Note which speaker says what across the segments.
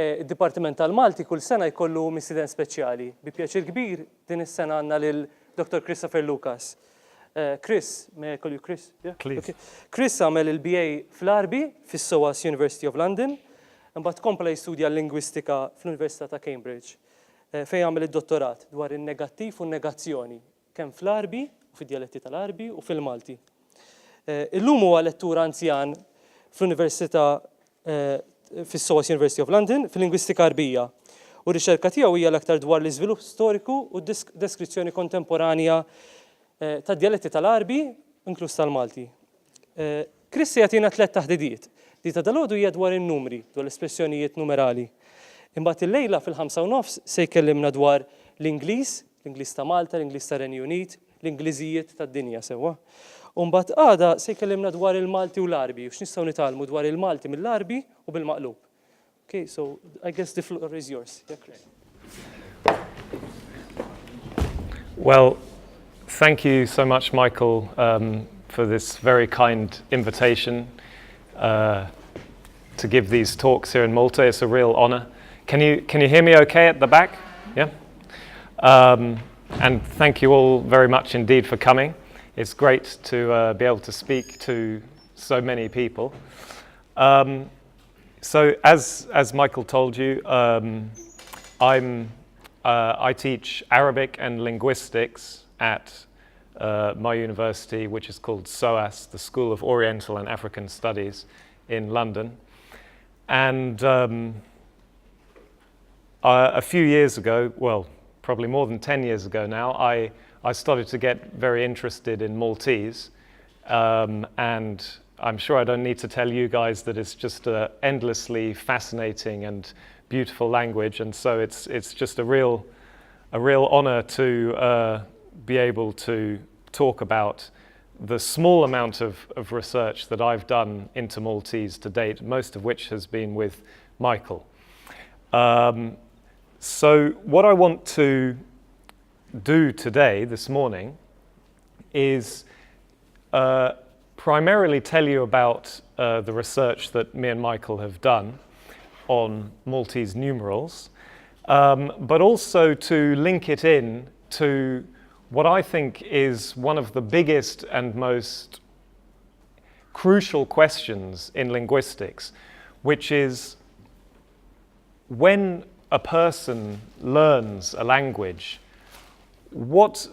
Speaker 1: Id-Dipartiment tal-Malti kull sena jkollu missiden speċjali. Bi pjaċir kbir din is-sena għandna lil Dr. Christopher Lucas. Chris, may I call you Chris? Yeah?
Speaker 2: Please.
Speaker 1: Okay. Chris għamel il-BA fl-Arbi fis-SOAS University of London, imbagħad kompla jistudja l-lingwistika fl-Università ta' Cambridge, fejn għamel id-dottorat dwar in-negattiv u n-negazzjoni, kemm fl-Arbi u fid-dialetti tal-Arbi u fil-Malti. Illum huwa lettura anzjan fl-Università fis-SOAS University of London fil-lingwistika Arbija. U r-riċerka tiegħu hija l-aktar dwar l-iżvilupp storiku u deskrizzjoni kontemporanja tad-dialetti tal-Arbi, inkluż tal-Malti. Chris jagħtina 3 taħdidiet. Dita dal-għodu hija dwar in-numri, dwar l-espressjonijiet numerali. Imbagħad il-lejla fil-5:30 se jkellimna dwar l-Ingliż, l-Ingliż ta' Malta, l-Ingliż ta' Renju Unit, l-Ingliżijiet tad-dinja sewwa. U mbagħad għada se jkellimna dwar il-Malti u l-Arbi, u x'nistgħu nitgħallmu dwar il-Malti mill-Arbi u bil-maqlub. Okay, so I guess the floor is yours. Yeah, Chris.
Speaker 2: Well, thank you so much, Michael, for this very kind invitation to give these talks here in Malta. It's a real honor. Can you hear me okay at the back? Yeah? And thank you all very much indeed for coming. It's great to be able to speak to so many people. So as Michael told you, I teach Arabic and linguistics at my university, which is called SOAS, the School of Oriental and African Studies in London. And a few years ago, well, probably more than 10 years ago now, I started to get very interested in Maltese, and I'm sure I don't need to tell you guys that it's just an endlessly fascinating and beautiful language, and so it's just a real honor to be able to talk about the small amount of research that I've done into Maltese to date, most of which has been with Michael. So what I want to do today, this morning, is primarily tell you about the research that me and Michael have done on Maltese numerals, but also to link it in to what I think is one of the biggest and most crucial questions in linguistics, which is when a person learns a language, what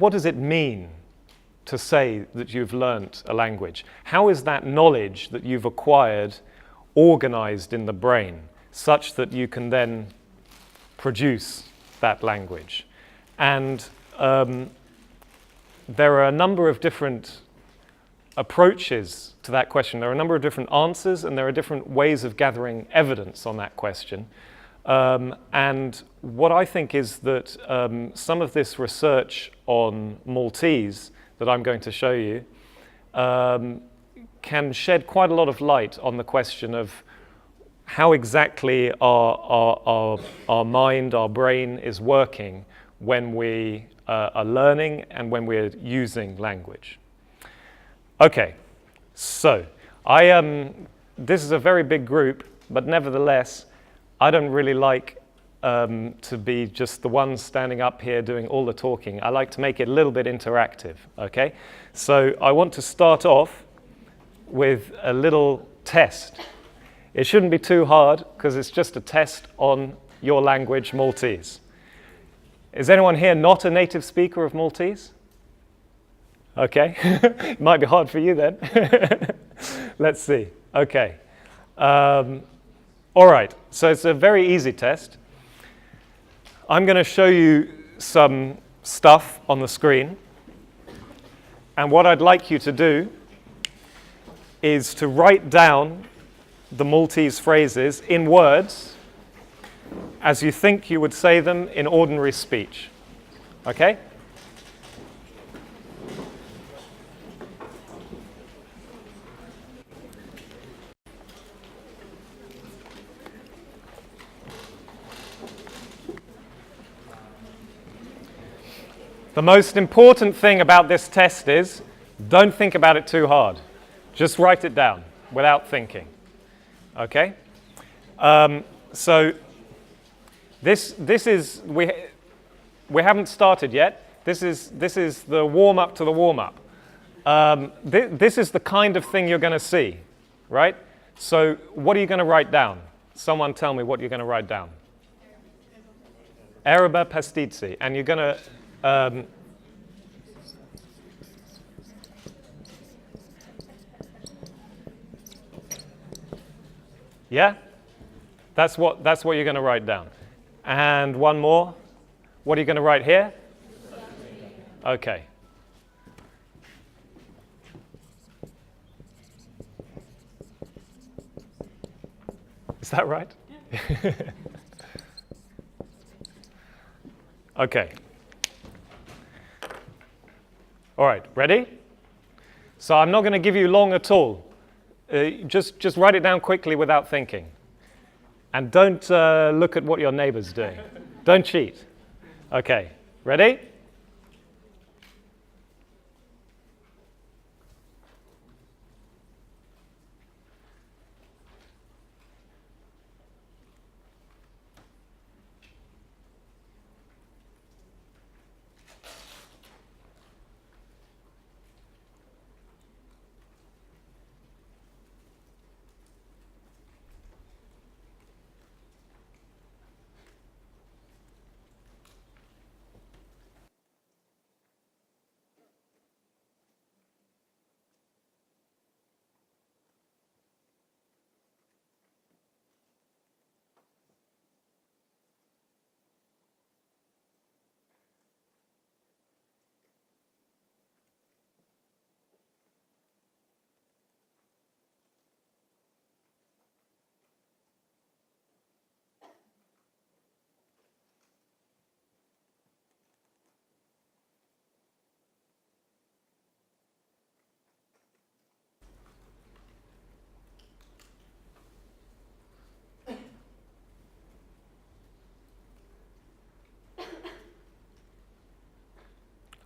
Speaker 2: does it mean to say that you've learnt a language? How is that knowledge that you've acquired organized in the brain such that you can then produce that language? And there are a number of different approaches to that question. There are a number of different answers, and there are different ways of gathering evidence on that question. And what I think is that some of this research on Maltese that I'm going to show you can shed quite a lot of light on the question of how exactly our mind, our brain is working when we are learning and when we're using language. Okay, so this is a very big group, but nevertheless, I don't really like to be just the one standing up here doing all the talking. I like to make it a little bit interactive, okay? So I want to start off with a little test. It shouldn't be too hard because it's just a test on your language, Maltese. Is anyone here not a native speaker of Maltese? Okay, it might be hard for you then. Let's see, okay. All right, so it's a very easy test. I'm going to show you some stuff on the screen. And what I'd like you to do is to write down the Maltese phrases in words as you think you would say them in ordinary speech. Okay? The most important thing about this test is don't think about it too hard. Just write it down without thinking. Okay? So this is we haven't started yet. This is the warm up to the warm up. This is the kind of thing you're going to see, right? So what are you going to write down? Someone tell me what you're going to write down. Erba pastizi, and you're going to yeah? That's what you're going to write down. And one more. What are you going to write here? Okay. Is that right? Yeah. Okay. All right, ready? So I'm not going to give you long at all. Just write it down quickly without thinking. And don't look at what your neighbor's doing. Don't cheat. Okay, ready?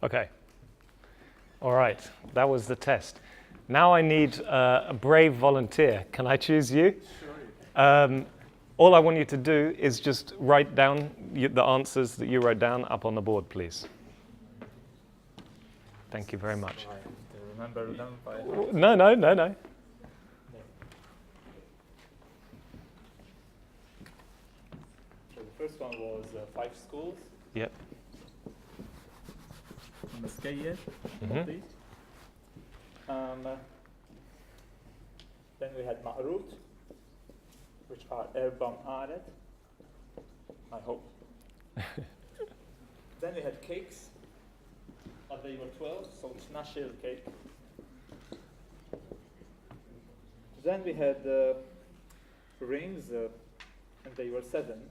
Speaker 2: Okay. All right, that was the test. Now I need a brave volunteer. Can I choose you? Sure. All I want you to do is just write down the answers that you wrote down up on the board, please. Thank you very much.
Speaker 3: Remember them by...
Speaker 2: No.
Speaker 3: So the first one was 5 schools.
Speaker 2: Yep.
Speaker 3: Mascaye,
Speaker 2: Mm-hmm.
Speaker 3: Then we had Ma'rut, which are Erbam Aret, I hope. Then we had cakes, but they were 12, so it's Nashil cake. Then we had rings, and they were 7.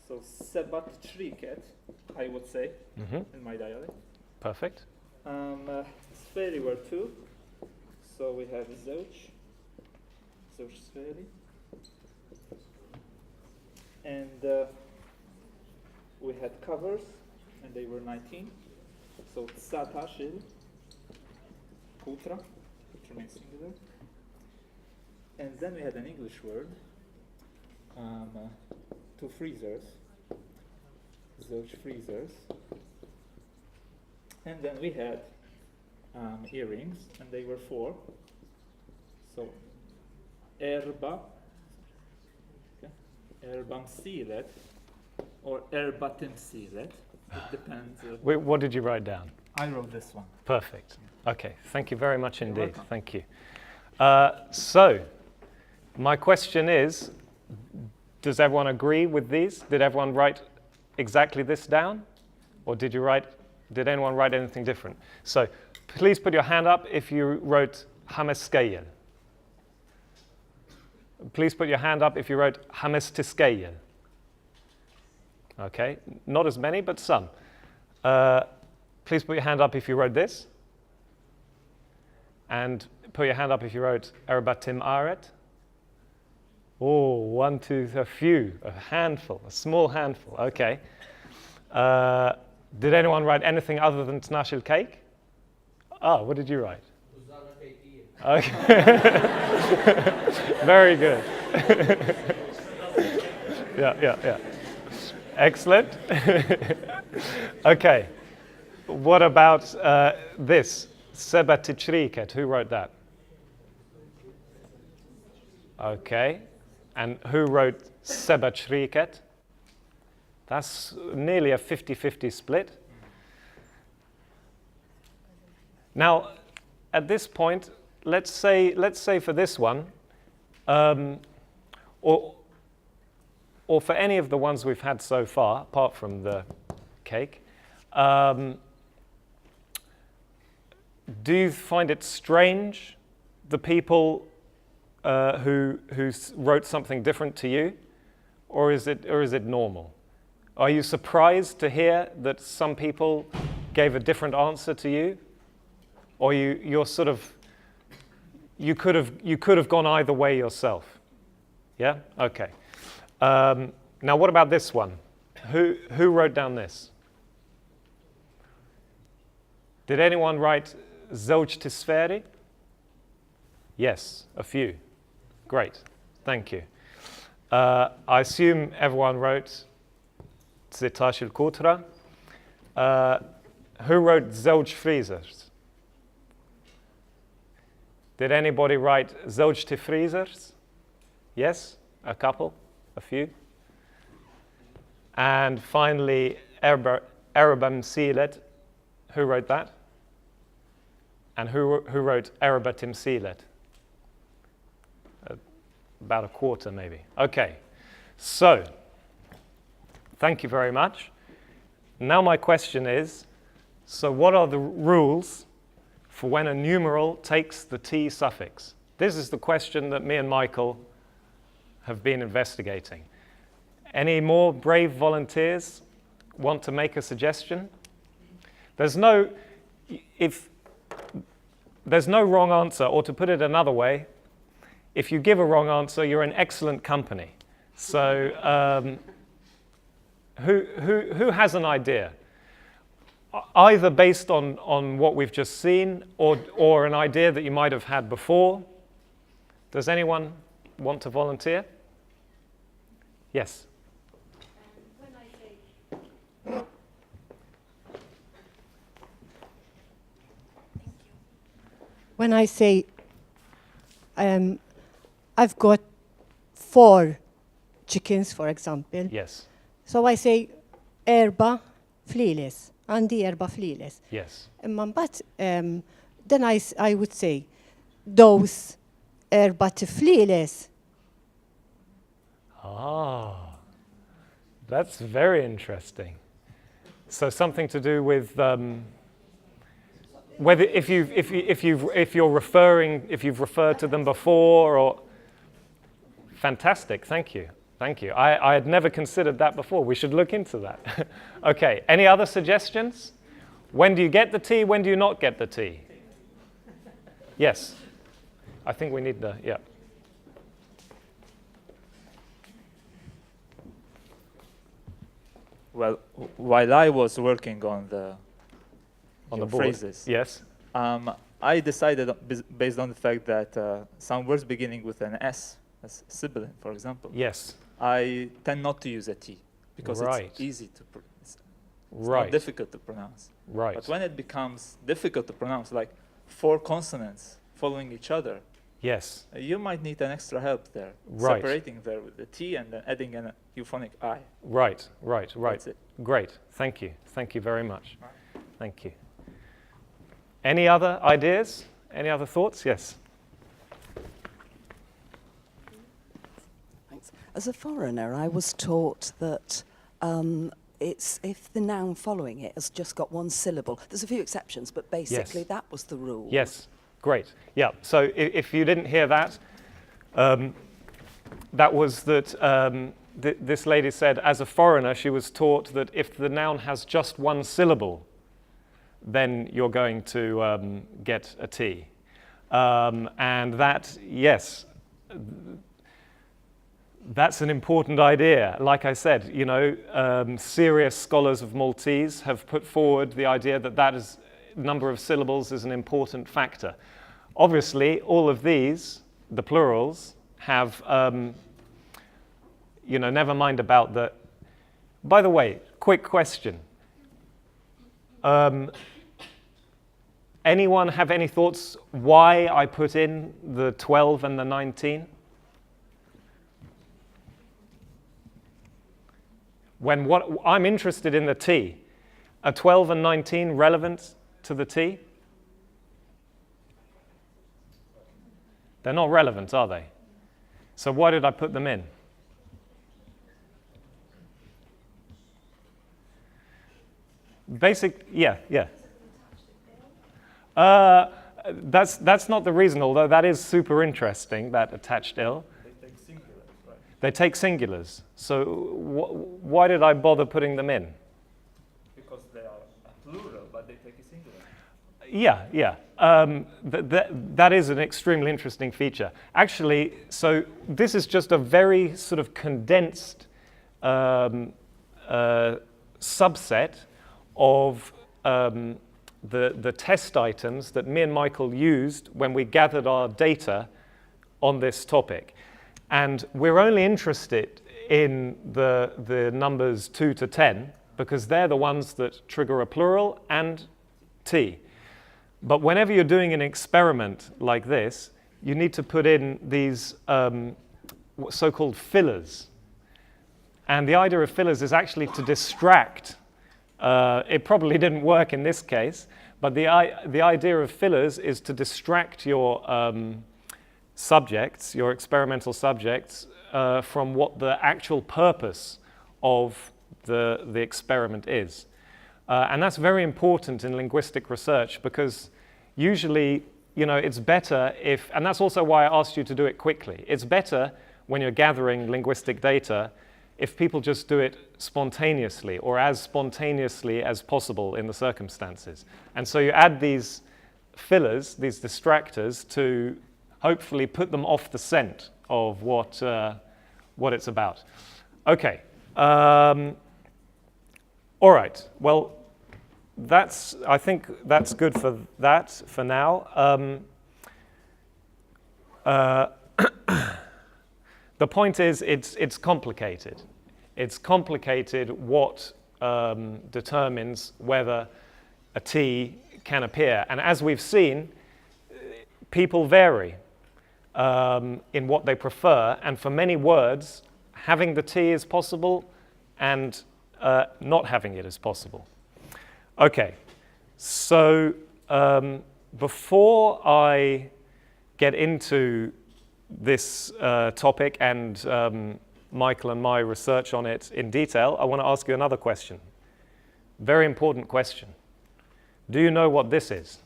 Speaker 3: So Sebat Triket, I would say, in my dialect.
Speaker 2: Perfect.
Speaker 3: Sferi were 2. So we have Zouch Sferi. And we had covers, and they were 19. So Tsatashil, Kutra, which remains singular. And then we had an English word, 2 freezers. Zouch freezers. And then we had earrings, and they were 4. So Erba, okay. Erbam Silet, or Erbatim Silet. It depends.
Speaker 2: Wait, what did you write down?
Speaker 3: I wrote this one.
Speaker 2: Perfect. Okay, thank you very much indeed.
Speaker 3: welcome.
Speaker 2: Thank you. So, my question is, does everyone agree with these? Did everyone write exactly this down? Or did anyone write anything different? So, please put your hand up if you wrote Hameskayel. Please put your hand up if you wrote Hamestiskayel. Okay, not as many, but some. Please put your hand up if you wrote this. And put your hand up if you wrote Erabatim Aret. Oh, 1, 2, a few, a handful, a small handful. Okay. Did anyone write anything other than Tnashil cake? Oh, what did you write? Okay. Very good. Yeah. Excellent. Okay. What about this? Seba tichriket. Who wrote that? Okay. And who wrote Seba chriket? That's nearly a 50-50 split. Now, at this point, let's say for this one, or for any of the ones we've had so far, apart from the cake, do you find it strange, the people who wrote something different to you, or is it normal? Are you surprised to hear that some people gave a different answer to you, or you're sort of you could have gone either way yourself? Yeah. Okay. Now, what about this one? Who wrote down this? Did anyone write Zouch Tisferi? Yes, a few. Great, thank you. I assume everyone wrote Zitash Kutra. Who wrote Zouch Freezers? Did anybody write Zouch Tifreezers? Yes, a couple, a few. And finally, Arabam Sealet. Who wrote that? And who wrote Arabatim Sealet? About a quarter, maybe. Okay, so thank you very much. Now my question is, so what are the rules for when a numeral takes the T suffix? This is the question that me and Michael have been investigating. Any more brave volunteers want to make a suggestion? There's no wrong answer, or to put it another way, if you give a wrong answer, you're in excellent company. So who has an idea? Either based on what we've just seen, or an idea that you might have had before. Does anyone want to volunteer? Yes.
Speaker 4: When I say I've got 4 chickens, for example.
Speaker 2: Yes.
Speaker 4: So I say erba fliles, għandi erba fliles.
Speaker 2: Yes.
Speaker 4: But then I would say those erba tifliles.
Speaker 2: Ah, that's very interesting. So something to do with whether if you've referred to them before, or fantastic. Thank you. I had never considered that before. We should look into that. Okay. Any other suggestions? When do you get the T? When do you not get the T? Yes. I think we need the yeah.
Speaker 3: Well, while I was working on the
Speaker 2: board.
Speaker 3: phrases,
Speaker 2: Yes.
Speaker 3: I decided based on the fact that some words beginning with an S, as sibling, for example.
Speaker 2: Yes.
Speaker 3: I tend not to use a T because
Speaker 2: Right.
Speaker 3: it's easy to it's
Speaker 2: Right.
Speaker 3: not difficult to pronounce.
Speaker 2: Right.
Speaker 3: But when it becomes difficult to pronounce, like 4 consonants following each other,
Speaker 2: Yes.
Speaker 3: you might need an extra help there,
Speaker 2: Right.
Speaker 3: separating there with the T and then adding an euphonic I.
Speaker 2: Right.
Speaker 3: That's it.
Speaker 2: Great. Thank you very much. Thank you. Any other ideas? Any other thoughts? Yes.
Speaker 5: Thanks. As a foreigner, I was taught that it's if the noun following it has just got one syllable. There's a few exceptions, but basically
Speaker 2: Yes.
Speaker 5: that was the rule.
Speaker 2: Yes. Great. Yeah. So if you didn't hear that, that was that this lady said, as a foreigner, she was taught that if the noun has just one syllable, then you're going to get a T. And that, yes, that's an important idea. Like I said, you know, serious scholars of Maltese have put forward the idea that number of syllables is an important factor. Obviously, all of these, the plurals, have, never mind about the... By the way, quick question. Anyone have any thoughts why I put in the 12 and the 19? I'm interested in the T. Are 12 and 19 relevant to the T? They're not relevant, are they? So why did I put them in? Yeah. That's not the reason, although that is super interesting, that attached ill.
Speaker 3: They take singulars, right?
Speaker 2: They take singulars. So why did I bother putting them in?
Speaker 3: Because they are a plural, but they take a singular.
Speaker 2: Yeah. That is an extremely interesting feature. Actually, so this is just a very sort of condensed subset of the test items that me and Michael used when we gathered our data on this topic. And we're only interested in the numbers 2 to 10 because they're the ones that trigger a plural and T. But whenever you're doing an experiment like this, you need to put in these so-called fillers. And the idea of fillers is actually to distract. It probably didn't work in this case, but the idea of fillers is to distract your subjects, your experimental subjects, from what the actual purpose of the experiment is. And that's very important in linguistic research because usually, it's better if, and that's also why I asked you to do it quickly. It's better when you're gathering linguistic data if people just do it spontaneously or as spontaneously as possible in the circumstances. And so you add these fillers, these distractors, to hopefully put them off the scent of what it's about. Okay. All right. Well, I think that's good for that for now. The point is, it's complicated. It's complicated what determines whether a T can appear. And as we've seen, people vary in what they prefer. And for many words, having the T is possible and not having it is possible. Okay, so before I get into this topic and Michael and my research on it in detail, I want to ask you another question. Very important question. Do you know what this is?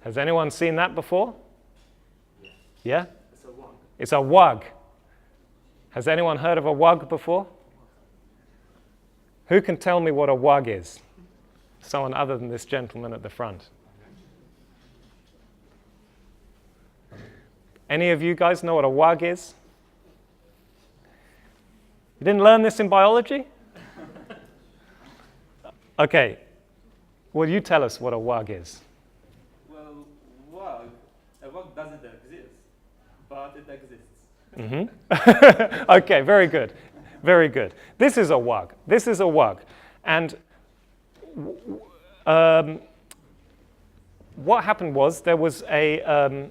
Speaker 2: Has anyone seen that before? Yeah?
Speaker 3: It's a one.
Speaker 2: It's a wug. Has anyone heard of a wug before? Who can tell me what a wug is? Someone other than this gentleman at the front. Any of you guys know what a wug is? You didn't learn this in biology? Okay. Well, you tell us what a wug is.
Speaker 3: Well, a wug doesn't exist, but it exists.
Speaker 2: Mm-hmm. Okay, very good. Very good. This is a wug. This is a wug. And what happened was there was a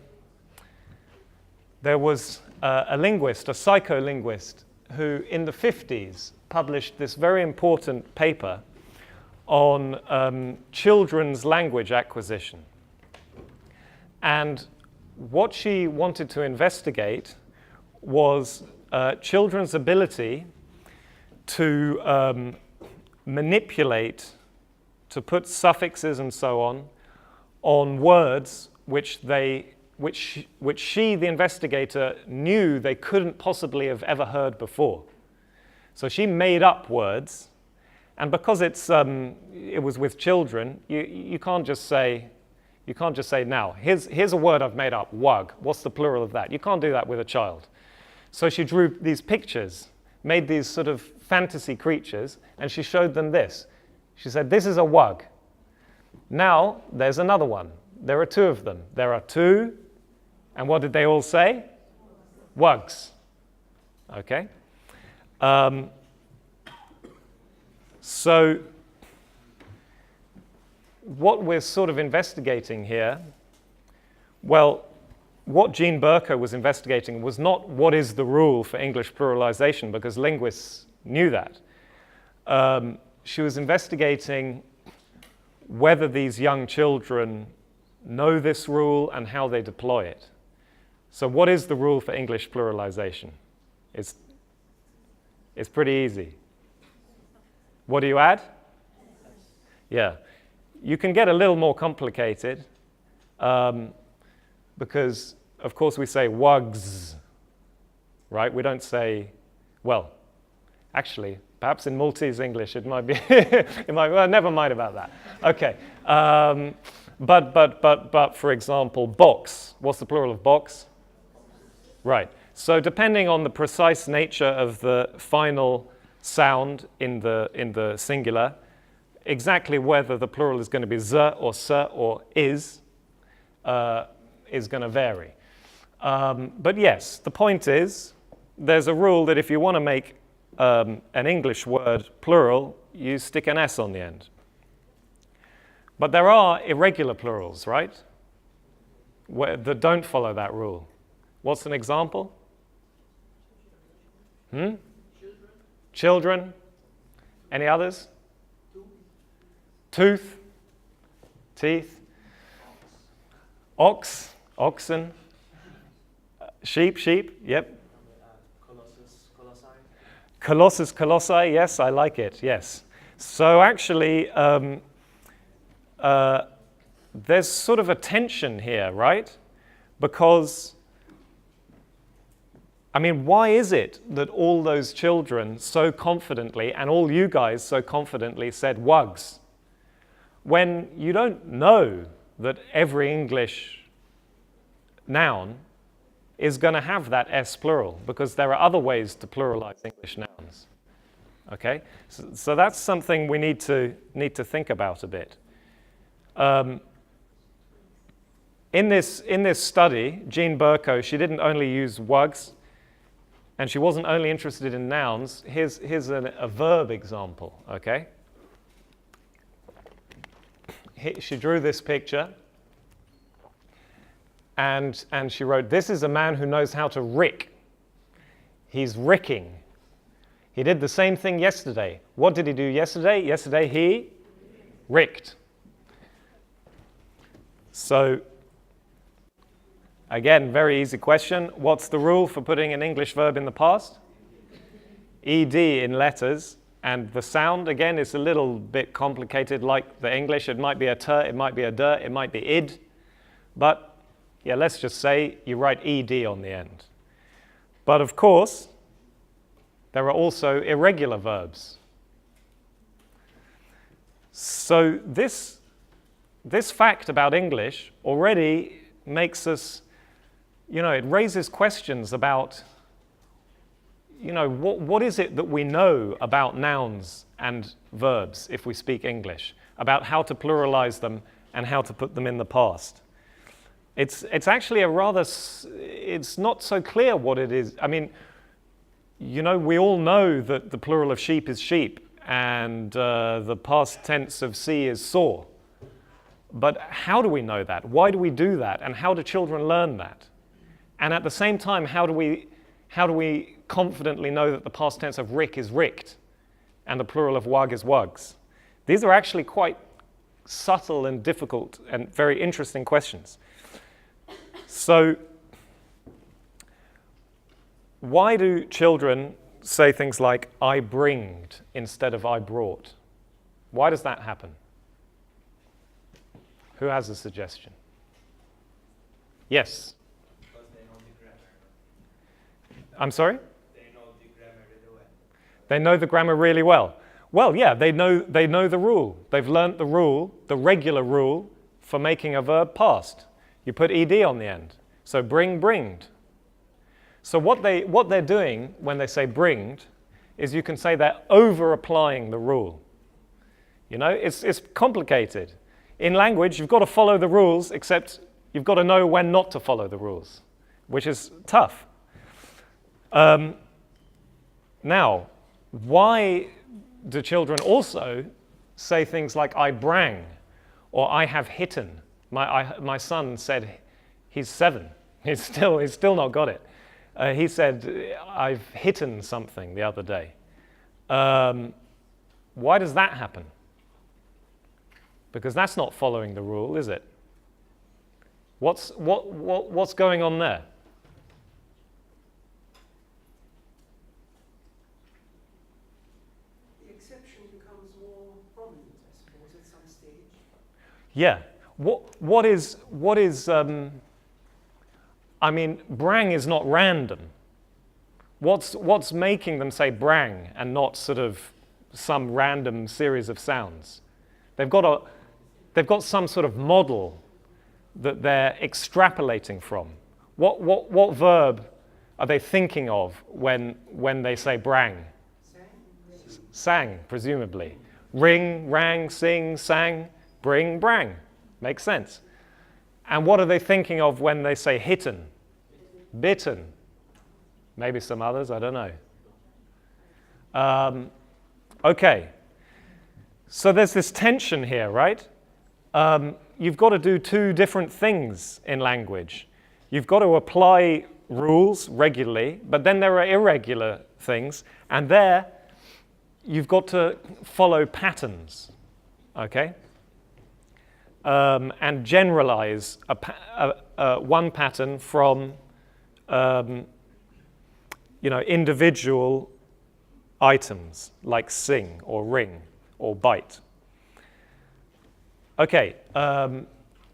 Speaker 2: linguist, a psycholinguist, who in the 50s published this very important paper on children's language acquisition. And what she wanted to investigate was children's ability to manipulate, to put suffixes and so on words which she, the investigator, knew they couldn't possibly have ever heard before. So she made up words, and because it was with children, you can't just say now, here's a word I've made up, wug. What's the plural of that? You can't do that with a child. So she drew these pictures, made these sort of fantasy creatures, and she showed them this. She said, this is a wug. Now, there's another one. There are two of them. There are two And what did they all say? Wugs. Okay? So what we're sort of investigating here, well, what Jean Berko was investigating was not what is the rule for English pluralization, because linguists knew that. She was investigating whether these young children know this rule and how they deploy it. So what is the rule for English pluralization? It's pretty easy. What do you add? Yeah. You can get a little more complicated because, of course, we say wugs, right? We don't say, well, actually, perhaps in Maltese English it might be, well, never mind about that. Okay. But for example, box. What's the plural of box? Right. So depending on the precise nature of the final sound in the singular, exactly whether the plural is going to be z or s or is going to vary. But yes, the point is, there's a rule that if you want to make an English word plural, you stick an s on the end. But there are irregular plurals, right? That don't follow that rule. What's an example? Children. Any others? Tooth. Teeth. Ox. Oxen. Sheep. Yep. Colossus, colossi. Yes, I like it. Yes. So actually, there's sort of a tension here, right? Because, I mean, why is it that all those children so confidently, and all you guys so confidently said wugs, when you don't know that every English noun is going to have that S plural, because there are other ways to pluralize English nouns. Okay? So that's something we need to think about a bit. In this study, Jean Berko, she didn't only use wugs, and she wasn't only interested in nouns. Here's a verb example, okay? She drew this picture, and she wrote, "This is a man who knows how to rick. He's ricking. He did the same thing yesterday. What did he do yesterday? Yesterday he ricked." So, again, very easy question. What's the rule for putting an English verb in the past? ED in letters. And the sound, again, is a little bit complicated like the English. It might be a t, it might be a d, it might be id. But, yeah, let's just say you write ED on the end. But, of course, there are also irregular verbs. So this fact about English already makes us, it raises questions about, what is it that we know about nouns and verbs if we speak English, about how to pluralize them and how to put them in the past. It's actually it's not so clear what it is. I mean, we all know that the plural of sheep is sheep and the past tense of see is saw. But how do we know that? Why do we do that? And how do children learn that? And at the same time, how do we confidently know that the past tense of rick is ricked and the plural of wug is wugs? These are actually quite subtle and difficult and very interesting questions. So, why do children say things like I bringed instead of I brought? Why does that happen? Who has a suggestion? Yes?
Speaker 6: Because they know the grammar.
Speaker 2: I'm sorry?
Speaker 6: They know the grammar really well.
Speaker 2: They know the grammar really well. Well, yeah, they know the rule. They've learnt the rule, the regular rule, for making a verb past. You put ed on the end. So bring, bringed. So what they're doing when they say bringed is you can say they're over-applying the rule. It's complicated. In language, you've got to follow the rules, except you've got to know when not to follow the rules. which is tough. Now, why do children also say things like "I brang" or "I have hitten"? My son said he's 7. He's still not got it. He said, "I've hitten something the other day." Why does that happen? Because that's not following the rule, is it? What's going on there?
Speaker 7: The exception becomes more prominent, I suppose, at some stage.
Speaker 2: Yeah. What is I mean, brang is not random. What's making them say brang and not sort of some random series of sounds? They've got some sort of model that they're extrapolating from. What verb are they thinking of when they say brang? Sang, presumably. Ring, rang, sing, sang, bring, brang. Makes sense. And what are they thinking of when they say hitten? Bitten. Maybe some others, I don't know. Okay. So there's this tension here, right? You've got to do two different things in language. You've got to apply rules regularly, but then there are irregular things, and there you've got to follow patterns, okay? And generalize one pattern from individual items like sing or ring or bite. Okay,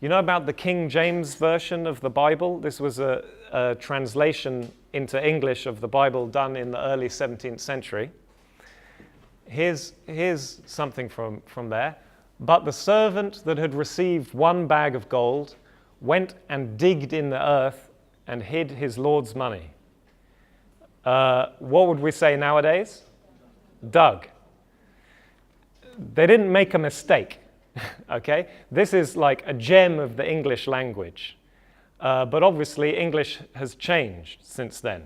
Speaker 2: you know about the King James Version of the Bible? This was a translation into English of the Bible done in the early 17th century. Here's something from there. But the servant that had received 1 bag of gold went and digged in the earth and hid his Lord's money. What would we say nowadays? Dug. They didn't make a mistake, okay? This is like a gem of the English language. But obviously English has changed since then.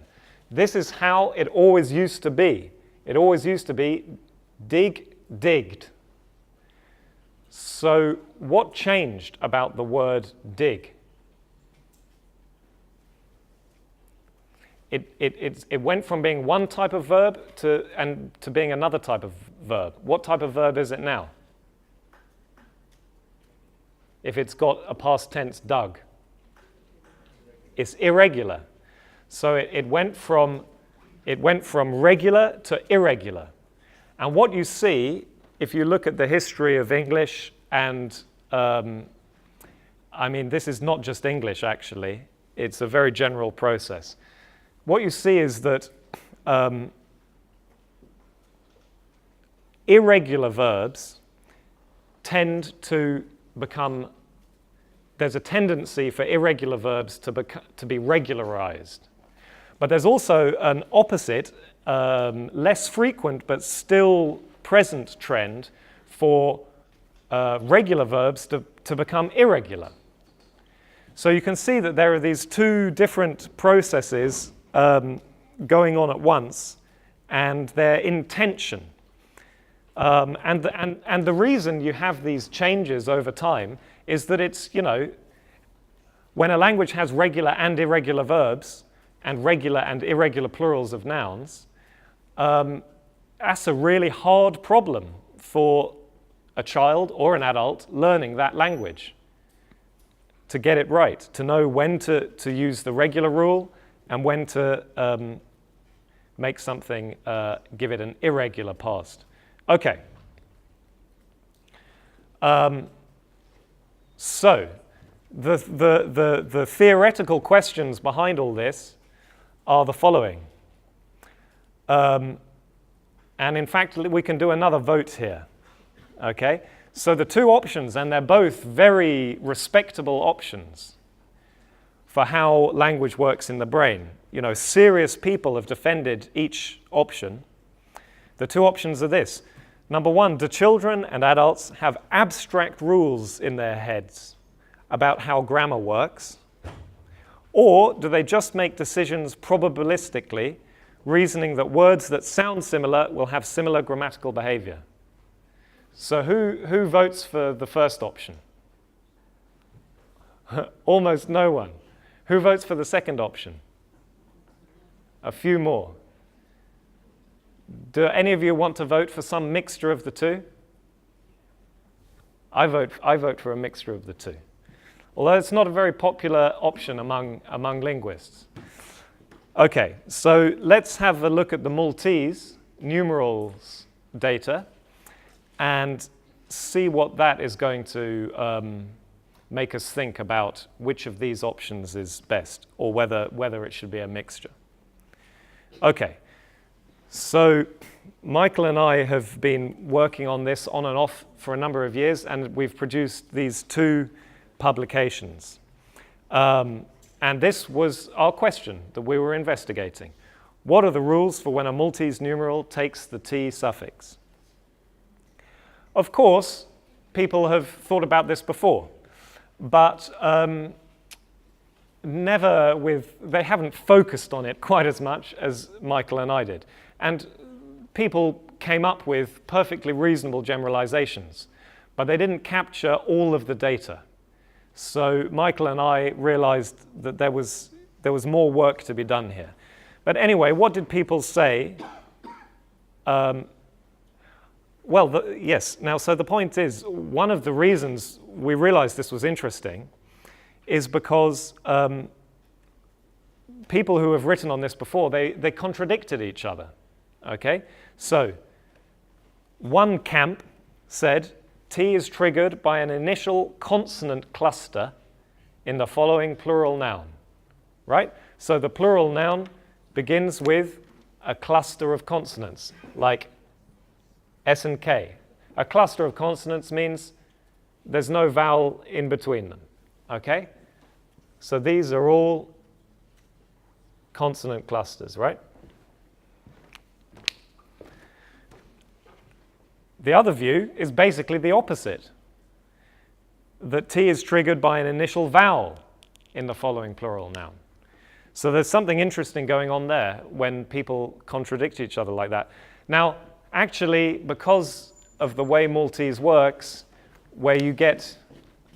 Speaker 2: This is how it always used to be. It always used to be dig, digged. So what changed about the word dig? It went from being one type of verb to being another type of verb. What type of verb is it now? If it's got a past tense dug. It's irregular. So it went from regular to irregular. And what you see, if you look at the history of English, and I mean, this is not just English actually, it's a very general process. What you see is that irregular verbs tend to become, there's a tendency for irregular verbs to be regularized. But there's also an opposite, less frequent but still present trend for regular verbs to become irregular. So you can see that there are these two different processes going on at once, and they're in tension. And the reason you have these changes over time is that it's, when a language has regular and irregular verbs, and regular and irregular plurals of nouns, that's a really hard problem for a child or an adult learning that language. To get it right, to know when to use the regular rule and when to make something, give it an irregular past. Okay. So, the theoretical questions behind all this are the following. And in fact, we can do another vote here. Okay? So the two options, and they're both very respectable options for how language works in the brain. Serious people have defended each option. The two options are this. Number one, do children and adults have abstract rules in their heads about how grammar works? Or do they just make decisions probabilistically, reasoning that words that sound similar will have similar grammatical behavior? So who votes for the first option? Almost no one. Who votes for the second option? A few more. Do any of you want to vote for some mixture of the two? I vote for a mixture of the two. Although it's not a very popular option among linguists. Okay, so let's have a look at the Maltese numerals data and see what that is going to make us think about which of these options is best, or whether it should be a mixture. Okay, so Michael and I have been working on this on and off for a number of years, and we've produced these two publications. And this was our question that we were investigating. What are the rules for when a Maltese numeral takes the T suffix? Of course, people have thought about this before, but they haven't focused on it quite as much as Michael and I did. And people came up with perfectly reasonable generalizations, but they didn't capture all of the data. So Michael and I realized that there was more work to be done here. But anyway, what did people say? Yes. Now, so the point is, one of the reasons we realized this was interesting is because people who have written on this before, they contradicted each other. Okay? So one camp said T is triggered by an initial consonant cluster in the following plural noun. Right? So the plural noun begins with a cluster of consonants, like S and K. A cluster of consonants means there's no vowel in between them. Okay? So these are all consonant clusters, right? The other view is basically the opposite, that T is triggered by an initial vowel in the following plural noun. So there's something interesting going on there when people contradict each other like that. Now, actually, because of the way Maltese works, where you get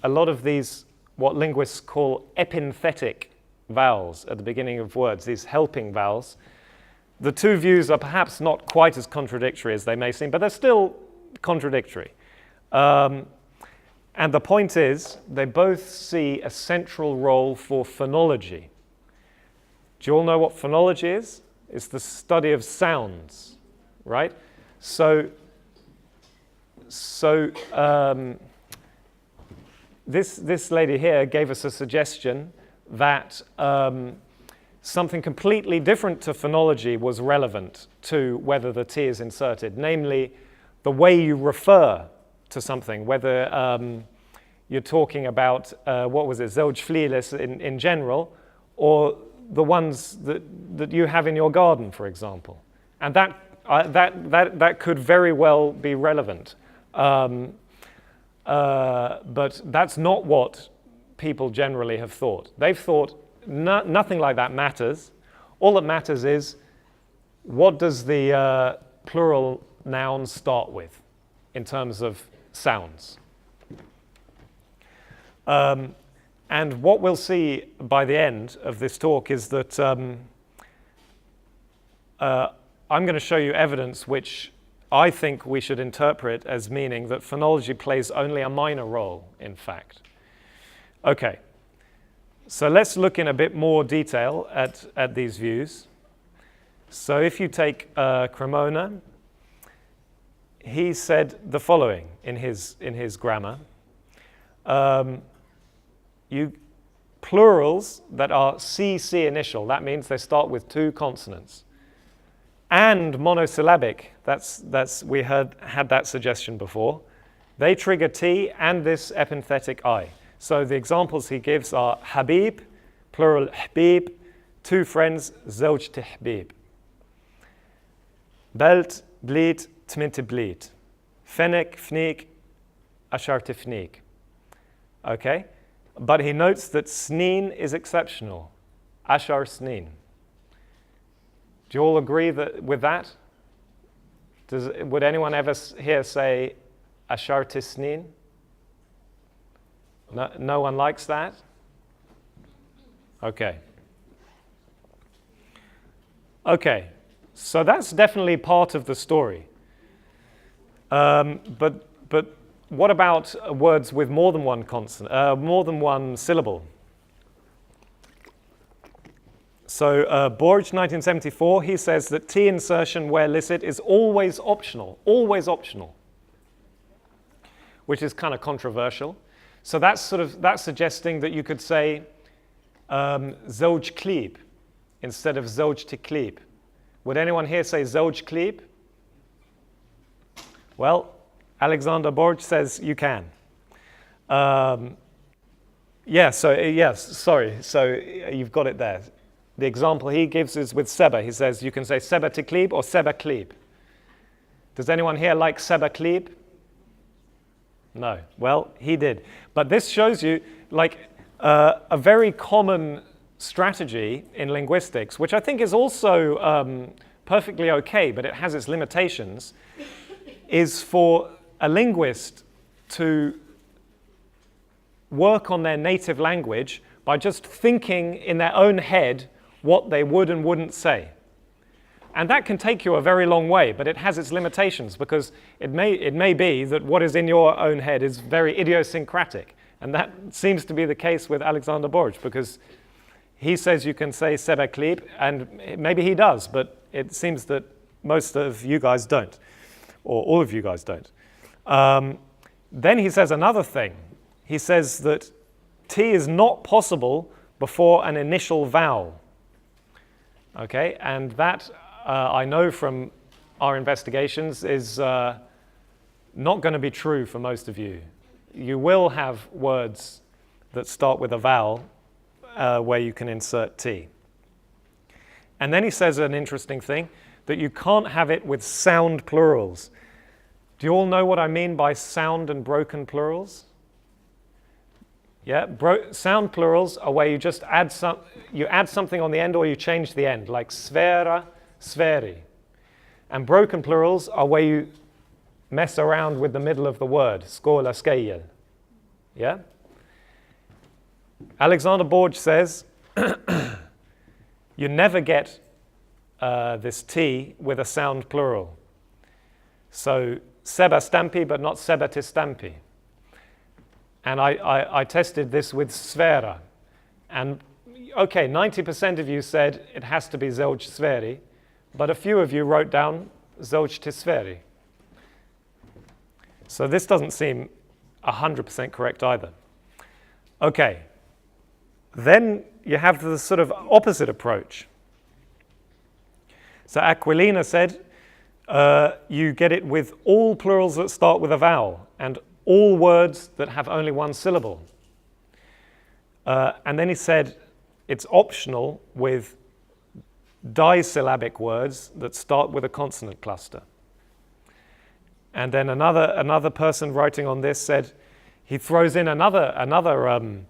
Speaker 2: a lot of these, what linguists call epenthetic vowels at the beginning of words, these helping vowels, the two views are perhaps not quite as contradictory as they may seem, but they're still contradictory. And the point is, they both see a central role for phonology. Do you all know what phonology is? It's the study of sounds, right? So this lady here gave us a suggestion that something completely different to phonology was relevant to whether the T is inserted, namely the way you refer to something, whether you're talking about, زوج فليلس in general, or the ones that you have in your garden, for example. And that could very well be relevant. But that's not what people generally have thought. They've thought nothing like that matters. All that matters is, what does the plural noun start with in terms of sounds? And what we'll see by the end of this talk is that I'm going to show you evidence which I think we should interpret as meaning that phonology plays only a minor role, in fact. Okay, so let's look in a bit more detail at these views. So if you take Cremona, he said the following in his grammar. Plurals that are CC initial, that means they start with two consonants, and monosyllabic, we had that suggestion before, they trigger T and this epenthetic I. So the examples he gives are Habib, plural Habib, two friends, زوج تحبيب. Belt, bleed, tminte bleed. Fenek, fneek, ashar tifneek. Okay? But he notes that sneen is exceptional. Ashar snin. Do you all agree with that? Would anyone ever here say Ashar tisnin? No one likes that? Okay. Okay, so that's definitely part of the story. But what about words with more than one consonant, more than one syllable? So Borge, 1974, he says that T insertion where licit is always optional, which is kind of controversial. So that's suggesting that you could say zouj klib instead of zouj tiklib. Would anyone here say zouj klib? Well, Alexander Borge says you can. Yes, sorry. So you've got it there. The example he gives is with seba. He says you can say seba tiklib or seba klib. Does anyone here like seba klib? No. Well, he did. But this shows you like a very common strategy in linguistics, which I think is also perfectly okay, but it has its limitations, is for a linguist to work on their native language by just thinking in their own head what they would and wouldn't say. And that can take you a very long way, but it has its limitations because it may be that what is in your own head is very idiosyncratic. And that seems to be the case with Alexander Borge because he says you can say seba klib, and maybe he does, but it seems that most of you guys don't, or all of you guys don't. Then he says another thing. He says that T is not possible before an initial vowel. Okay, and that I know from our investigations is not going to be true for most of you. You will have words that start with a vowel where you can insert T. And then he says an interesting thing, that you can't have it with sound plurals. Do you all know what I mean by sound and broken plurals? Yeah, sound plurals are where you just add something on the end or you change the end, like sfera, sferi. And broken plurals are where you mess around with the middle of the word, skola, skejel. Yeah? Alexander Borge says you never get this T with a sound plural. So seba stampi, but not seba tistampi. And I tested this with sfera. And okay, 90% of you said it has to be zouj sferi, but a few of you wrote down zouj tisferi. So this doesn't seem 100% correct either. Okay, then you have the sort of opposite approach. So Aquilina said you get it with all plurals that start with a vowel and all words that have only one syllable. And then he said it's optional with disyllabic words that start with a consonant cluster. And then another person writing on this said he throws in another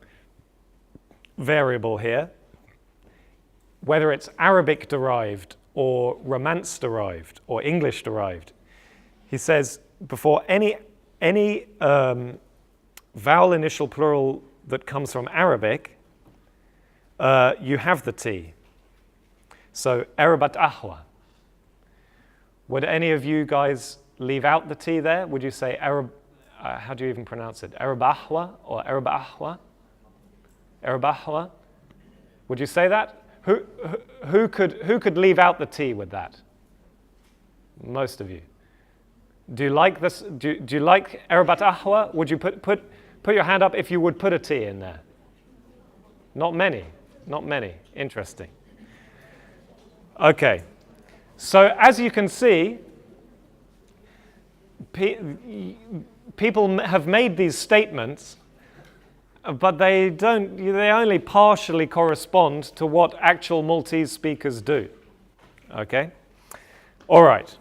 Speaker 2: variable here, whether it's Arabic derived or Romance derived or English derived. He says before any vowel initial plural that comes from Arabic, you have the T. So Arabat ahwa. Would any of you guys leave out the T there? Would you say Arab? How do you even pronounce it? Arabahwa or Arabahwa? Arabahwa. Would you say that? Who could leave out the T with that? Most of you. Do you like this? Do you like Arabat ahwa? Would you put your hand up if you would put a T in there? Not many. Not many. Interesting. Okay. So as you can see, people have made these statements, but they only partially correspond to what actual Maltese speakers do. Okay? All right.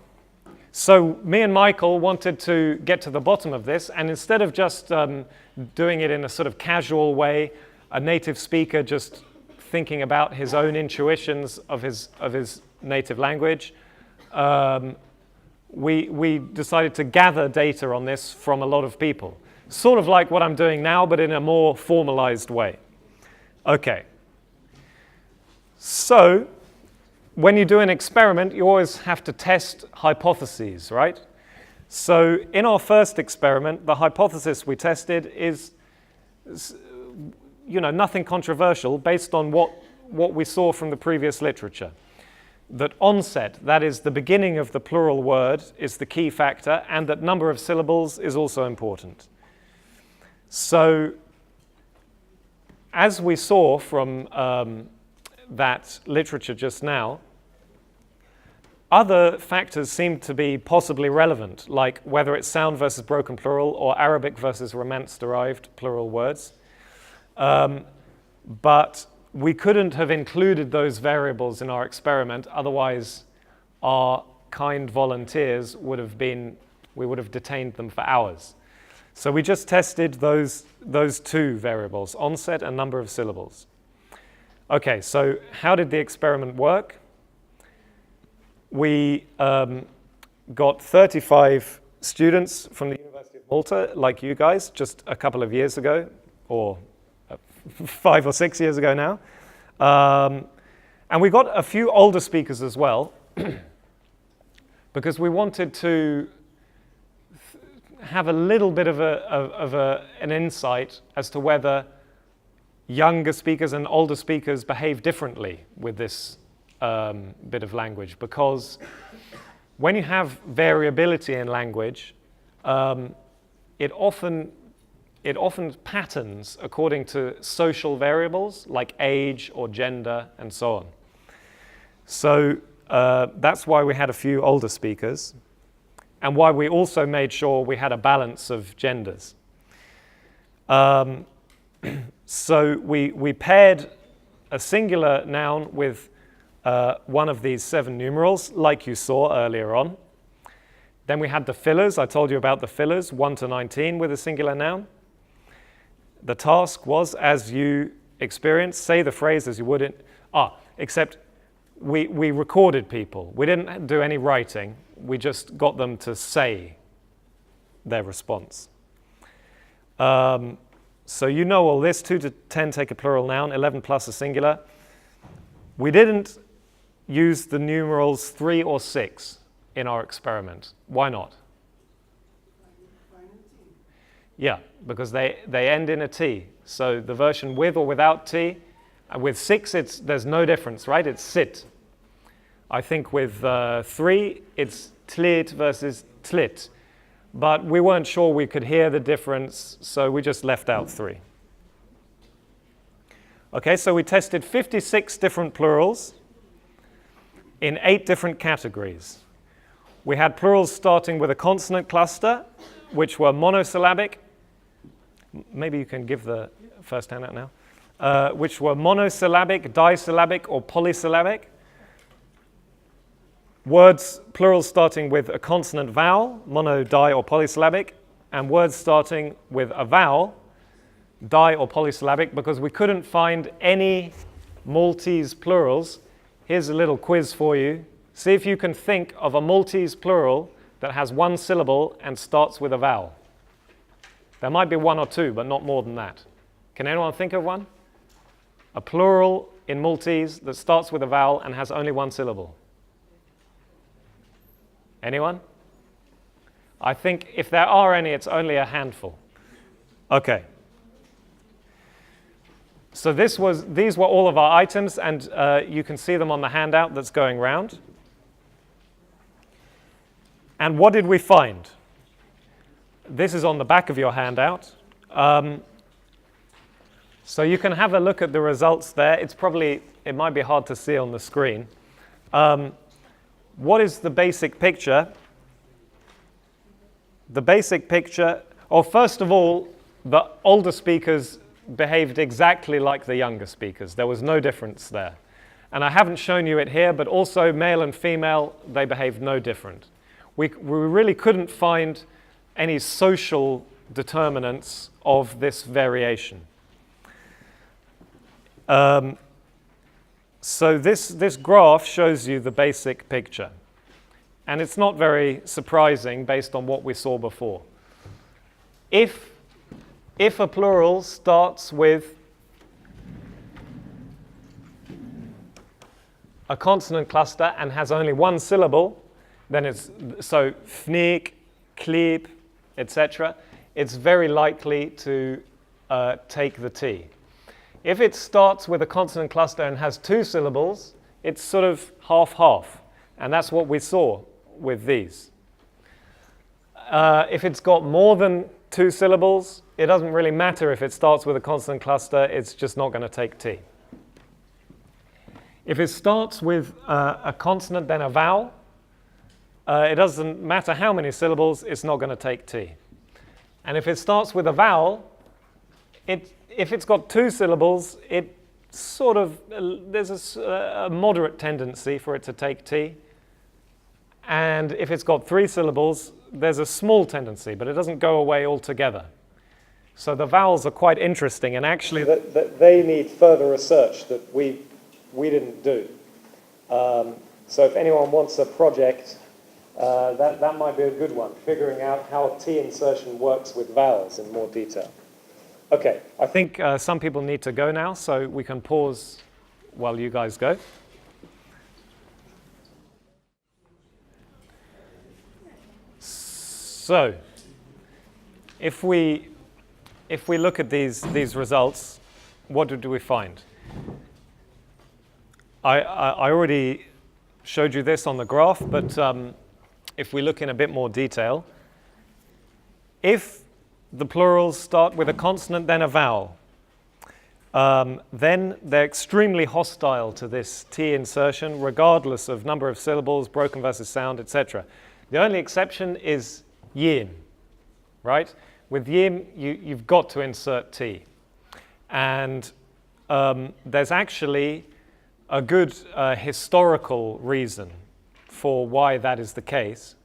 Speaker 2: So me and Michael wanted to get to the bottom of this, and instead of just doing it in a sort of casual way, a native speaker just thinking about his own intuitions of his native language, we decided to gather data on this from a lot of people. Sort of like what I'm doing now, but in a more formalized way. Okay. So, when you do an experiment, you always have to test hypotheses, right? So, in our first experiment, the hypothesis we tested is, nothing controversial based on what we saw from the previous literature. That onset, that is the beginning of the plural word, is the key factor, and that number of syllables is also important. So, as we saw from that literature just now, other factors seem to be possibly relevant, like whether it's sound versus broken plural or Arabic versus Romance-derived plural words. But we couldn't have included those variables in our experiment, otherwise our kind volunteers we would have detained them for hours. So we just tested those two variables, onset and number of syllables. Okay, so how did the experiment work? We got 35 students from the University of Malta, like you guys, just a couple of years ago, or 5 or 6 years ago now. And we got a few older speakers as well, because we wanted to have a little bit of an insight as to whether younger speakers and older speakers behave differently with this bit of language. Because when you have variability in language, it often patterns according to social variables like age or gender and so on. So that's why we had a few older speakers, and why we also made sure we had a balance of genders. So we paired a singular noun with one of these 7 numerals, like you saw earlier on. Then we had the fillers. I told you about the fillers, 1 to 19 with a singular noun. The task was, as you experienced, say the phrase as you would it. Except we recorded people. We didn't do any writing. We just got them to say their response. So you know all this. 2 to 10 take a plural noun, 11 plus a singular. We didn't use the numerals 3 or 6 in our experiment. Why not? Yeah, because they end in a T. So the version with or without T, with 6 there's no difference, right? It's sit. I think with 3 it's tlit versus tlit. But we weren't sure we could hear the difference, so we just left out 3. Okay, so we tested 56 different plurals in 8 different categories. We had plurals starting with a consonant cluster, which were monosyllabic. Maybe you can give the first handout now. Which were monosyllabic, disyllabic, or polysyllabic. Words, plurals starting with a consonant vowel, mono, di, or polysyllabic. And words starting with a vowel, di, or polysyllabic, because we couldn't find any Maltese plurals. Here's a little quiz for you. See if you can think of a Maltese plural that has 1 syllable and starts with a vowel. There might be 1 or 2, but not more than that. Can anyone think of one? A plural in Maltese that starts with a vowel and has only 1 syllable. Anyone? I think if there are any, it's only a handful. Okay. So these were all of our items, and you can see them on the handout that's going round. And what did we find? This is on the back of your handout. So you can have a look at the results there. It might be hard to see on the screen. What is the basic picture? The basic picture, first of all, the older speakers behaved exactly like the younger speakers. There was no difference there. And I haven't shown you it here, but also male and female, they behaved no different. We really couldn't find any social determinants of this variation. So this graph shows you the basic picture. And it's not very surprising based on what we saw before. If a plural starts with a consonant cluster and has only one syllable, then it's, so fnik, kleep, etc., it's very likely to take the T. If it starts with a consonant cluster and has two syllables, it's sort of half-half, and that's what we saw with these. If it's got more than two syllables, it doesn't really matter if it starts with a consonant cluster, it's just not going to take T. If it starts with a consonant, then a vowel, it doesn't matter how many syllables, it's not going to take T. And if it starts with a vowel, if it's got two syllables, it sort of, there's a moderate tendency for it to take T. And if it's got three syllables, there's a small tendency, but it doesn't go away altogether. So the vowels are quite interesting, and actually that they need further research that we didn't do. So if anyone wants a project, that might be a good one, figuring out how T insertion works with vowels in more detail. Okay, I think some people need to go now, so we can pause while you guys go. So, if we look at these results, what do we find? I already showed you this on the graph, but if we look in a bit more detail, if the plurals start with a consonant, then a vowel, then they're extremely hostile to this T insertion, regardless of number of syllables, broken versus sound, etc. The only exception is yin, right? With yin, you've got to insert T. And there's actually a good historical reason for why that is the case.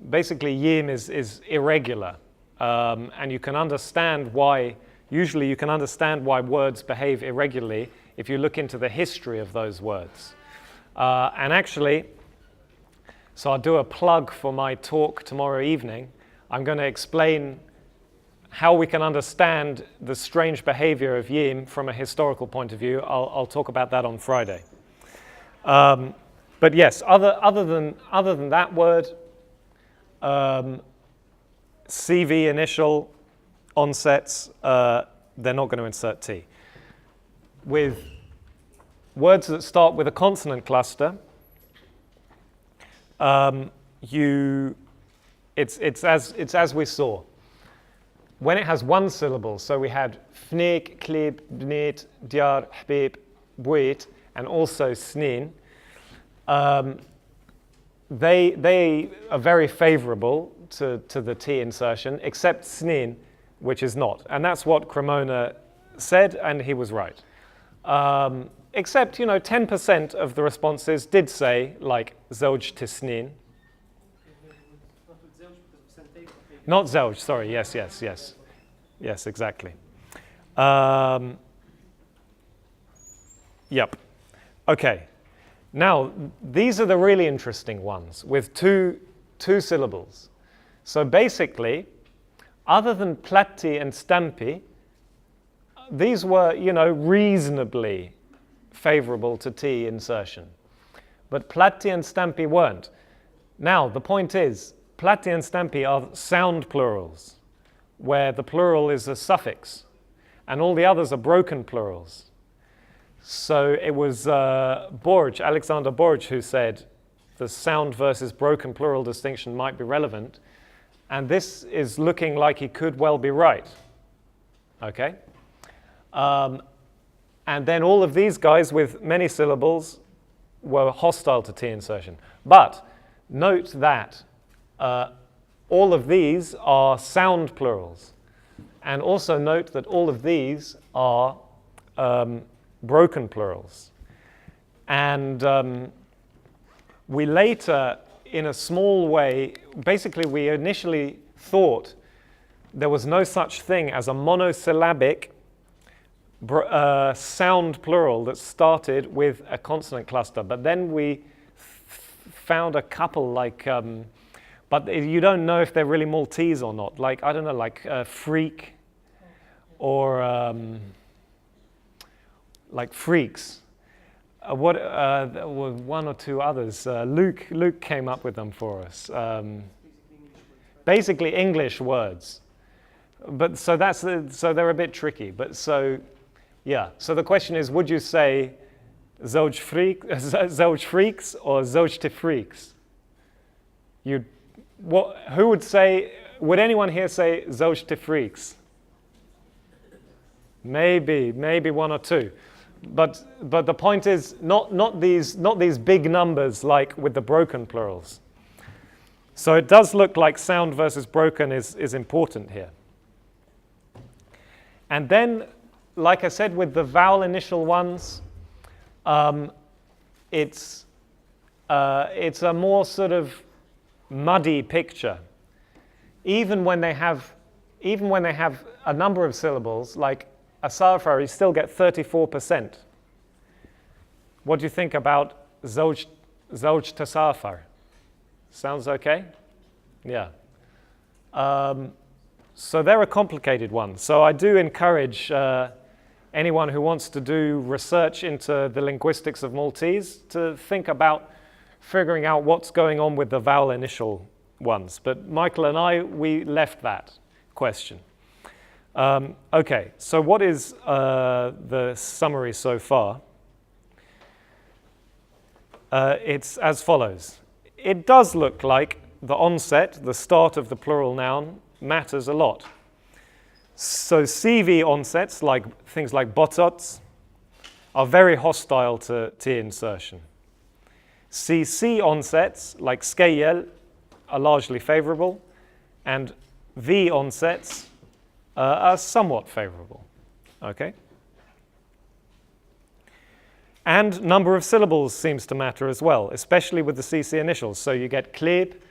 Speaker 2: Basically, yin is irregular. And you can understand why, usually you can understand why words behave irregularly if you look into the history of those words. And actually, so I'll do a plug for my talk tomorrow evening. I'm going to explain how we can understand the strange behavior of yin from a historical point of view. I'll talk about that on Friday. But yes, other than that word, CV initial onsets, they're not going to insert T. With words that start with a consonant cluster, it's as we saw. When it has one syllable, so we had fnik, klib, bnit, djar, hbib, buit, and also snin, they are very favorable to the T insertion, except snin, which is not. And that's what Cremona said, and he was right. Except, 10% of the responses did say, like, zewj tisnin. Not zewj, sorry, yes. Yes, exactly. Yep. Okay. Now, these are the really interesting ones with two syllables. So basically, other than platti and stampi, these were, reasonably favorable to T insertion. But platti and stampi weren't. Now, the point is, platti and stampi are sound plurals, where the plural is a suffix, and all the others are broken plurals. So it was Alexander Borg, who said the sound versus broken plural distinction might be relevant, and this is looking like he could well be right. Okay? And then all of these guys with many syllables were hostile to T insertion. But note that all of these are sound plurals. And also note that all of these are broken plurals. And we later, in a small way, basically we initially thought there was no such thing as a monosyllabic sound plural that started with a consonant cluster, but then we found a couple like, but you don't know if they're really Maltese or not. Like, I don't know, like freak or like freaks. There were one or two others. Luke came up with them for us. Basically English words. But so so they're a bit tricky. But so, yeah. So the question is, would you say zouj freaks or zouj freaks? Who would say? Would anyone here say zouj freaks? Maybe one or two. But the point is not these big numbers like with the broken plurals. So it does look like sound versus broken is important here. And then, like I said, with the vowel initial ones, it's a more sort of muddy picture. Even when they have a number of syllables, like asarfar, you still get 34%. What do you think about zouj tasarfar? Sounds okay? Yeah. So they're a complicated one. So I do encourage anyone who wants to do research into the linguistics of Maltese to think about figuring out what's going on with the vowel initial ones. But Michael and I, we left that question. Okay, so what is the summary so far? It's as follows. It does look like the onset, the start of the plural noun, matters a lot. So CV onsets, like things like botots, are very hostile to T insertion. CC onsets, like skeyel, are largely favorable, and V onsets are somewhat favorable. Okay? And number of syllables seems to matter as well, especially with the CC initials. So you get klib,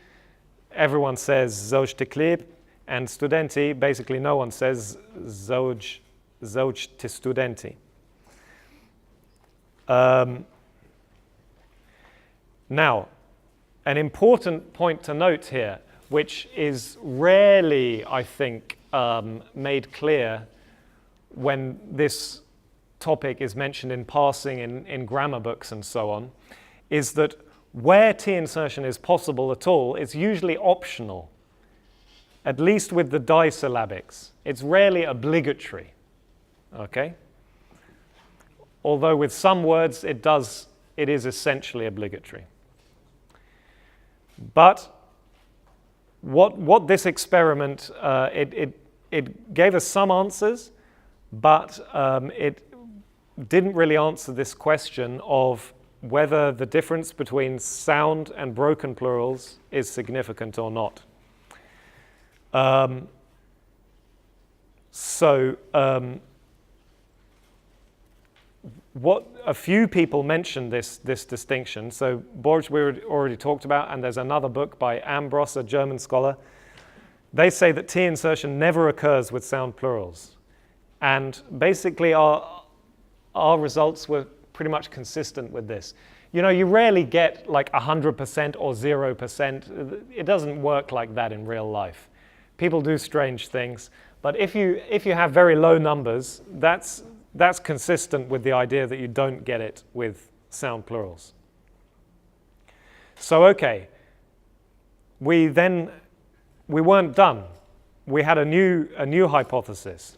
Speaker 2: everyone says zouj te klib, and studenti, basically no one says zouj te studenti. Now, an important point to note here, which is rarely, I think, made clear when this topic is mentioned in passing in grammar books and so on, is that where T insertion is possible at all, it's usually optional, at least with the disyllabics. It's rarely obligatory, okay? Although with some words it is essentially obligatory. But what this experiment, it gave us some answers, but it didn't really answer this question of whether the difference between sound and broken plurals is significant or not. What a few people mentioned this distinction. So Borg we already talked about, and there's another book by Ambros, a German scholar. They say that T insertion never occurs with sound plurals. And basically our results were pretty much consistent with this. You know, you rarely get like 100% or 0%. It doesn't work like that in real life. People do strange things. But if you have very low numbers, that's consistent with the idea that you don't get it with sound plurals. So, okay, we weren't done. We had a new hypothesis.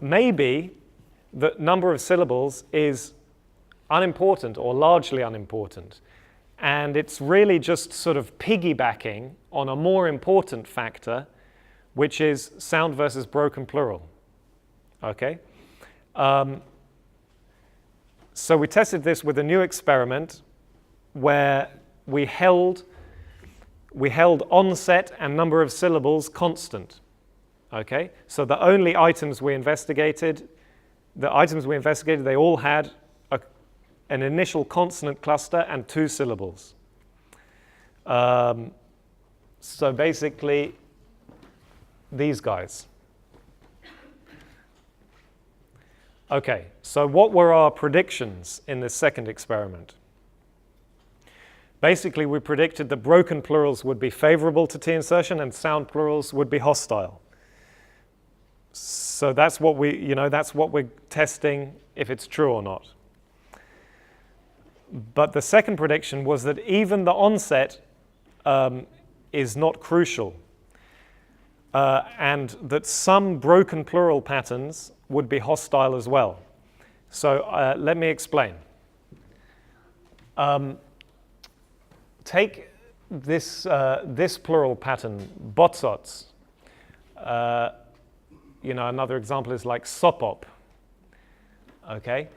Speaker 2: Maybe the number of syllables is unimportant or largely unimportant, and it's really just sort of piggybacking on a more important factor, which is sound versus broken plural. Okay? So we tested this with a new experiment where we held onset and number of syllables constant. Okay? So the only items we investigated, they all had an initial consonant cluster and 2 syllables. So basically, these guys. Okay, so what were our predictions in this second experiment? Basically, we predicted that broken plurals would be favorable to T insertion and sound plurals would be hostile. So that's what that's what we're testing if it's true or not. But the second prediction was that even the onset is not crucial, and that some broken plural patterns would be hostile as well. So let me explain. Take this plural pattern, botsots. Another example is like sopop. Okay,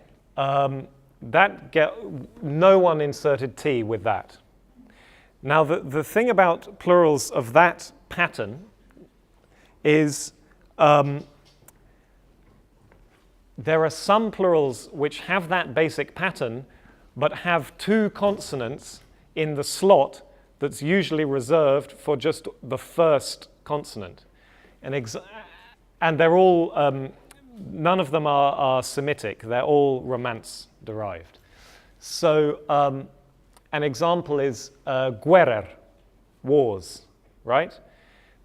Speaker 2: no one inserted T with that. Now the thing about plurals of that pattern is there are some plurals which have that basic pattern but have two consonants in the slot that's usually reserved for just the first consonant. And they're all, none of them are Semitic, they're all Romance derived. So an example is guerrer, wars, right?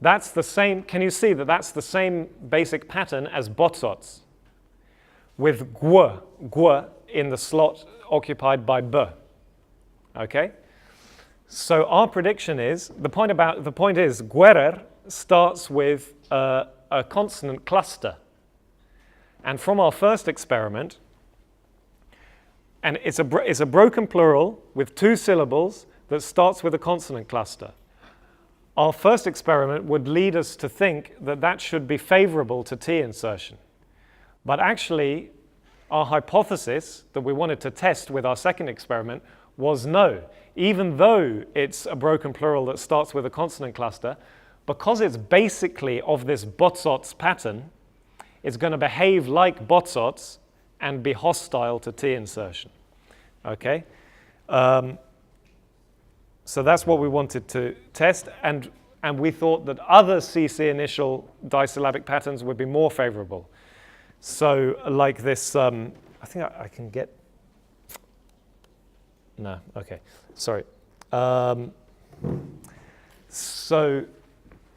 Speaker 2: That's the same, can you see that that's the same basic pattern as botsots, with gue in the slot occupied by b, okay? So our prediction is, the point is, guerrer starts with a consonant cluster. And from our first experiment, and it's a broken plural with two syllables that starts with a consonant cluster. Our first experiment would lead us to think that that should be favorable to T insertion. But actually, our hypothesis that we wanted to test with our second experiment was no. Even though it's a broken plural that starts with a consonant cluster, because it's basically of this botsots pattern, it's going to behave like botsots and be hostile to T insertion. Okay? So that's what we wanted to test, and we thought that other CC initial disyllabic patterns would be more favorable. So like this, I think I can get, no, okay, sorry. So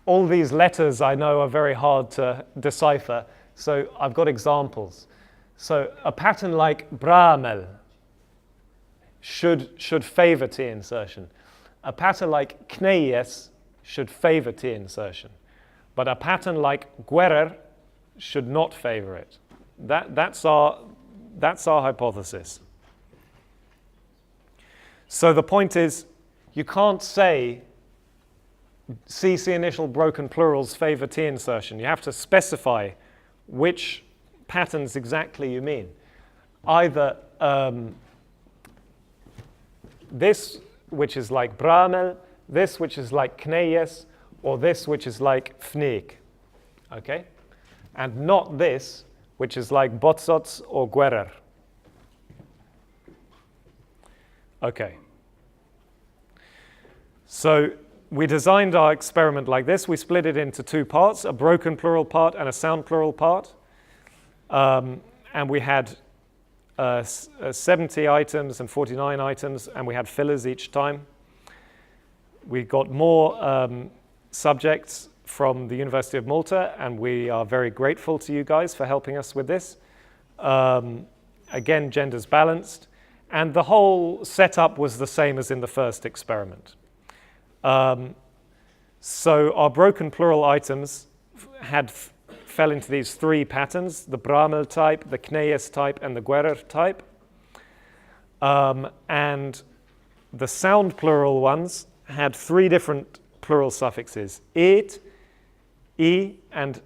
Speaker 2: all these letters I know are very hard to decipher, so I've got examples. So a pattern like bramel should favor T insertion. A pattern like kneyes should favor T insertion. But a pattern like guerrer should not favor it. That's our hypothesis. So the point is, you can't say CC initial broken plurals favor T insertion. You have to specify which patterns exactly you mean. Either this, which is like bramel, this, which is like kneyes, or this, which is like fneek. Okay? And not this, which is like botsots or guerrer. Okay. So we designed our experiment like this. We split it into two parts, a broken plural part and a sound plural part. And we had 70 items and 49 items, and we had fillers each time. We got more subjects from the University of Malta, and we are very grateful to you guys for helping us with this. Again, genders balanced, and the whole setup was the same as in the first experiment. So our broken plural items fell into these three patterns: the bramel type, the kneyes type, and the guerrer type. And the sound plural ones had three different plural suffixes: it, e, and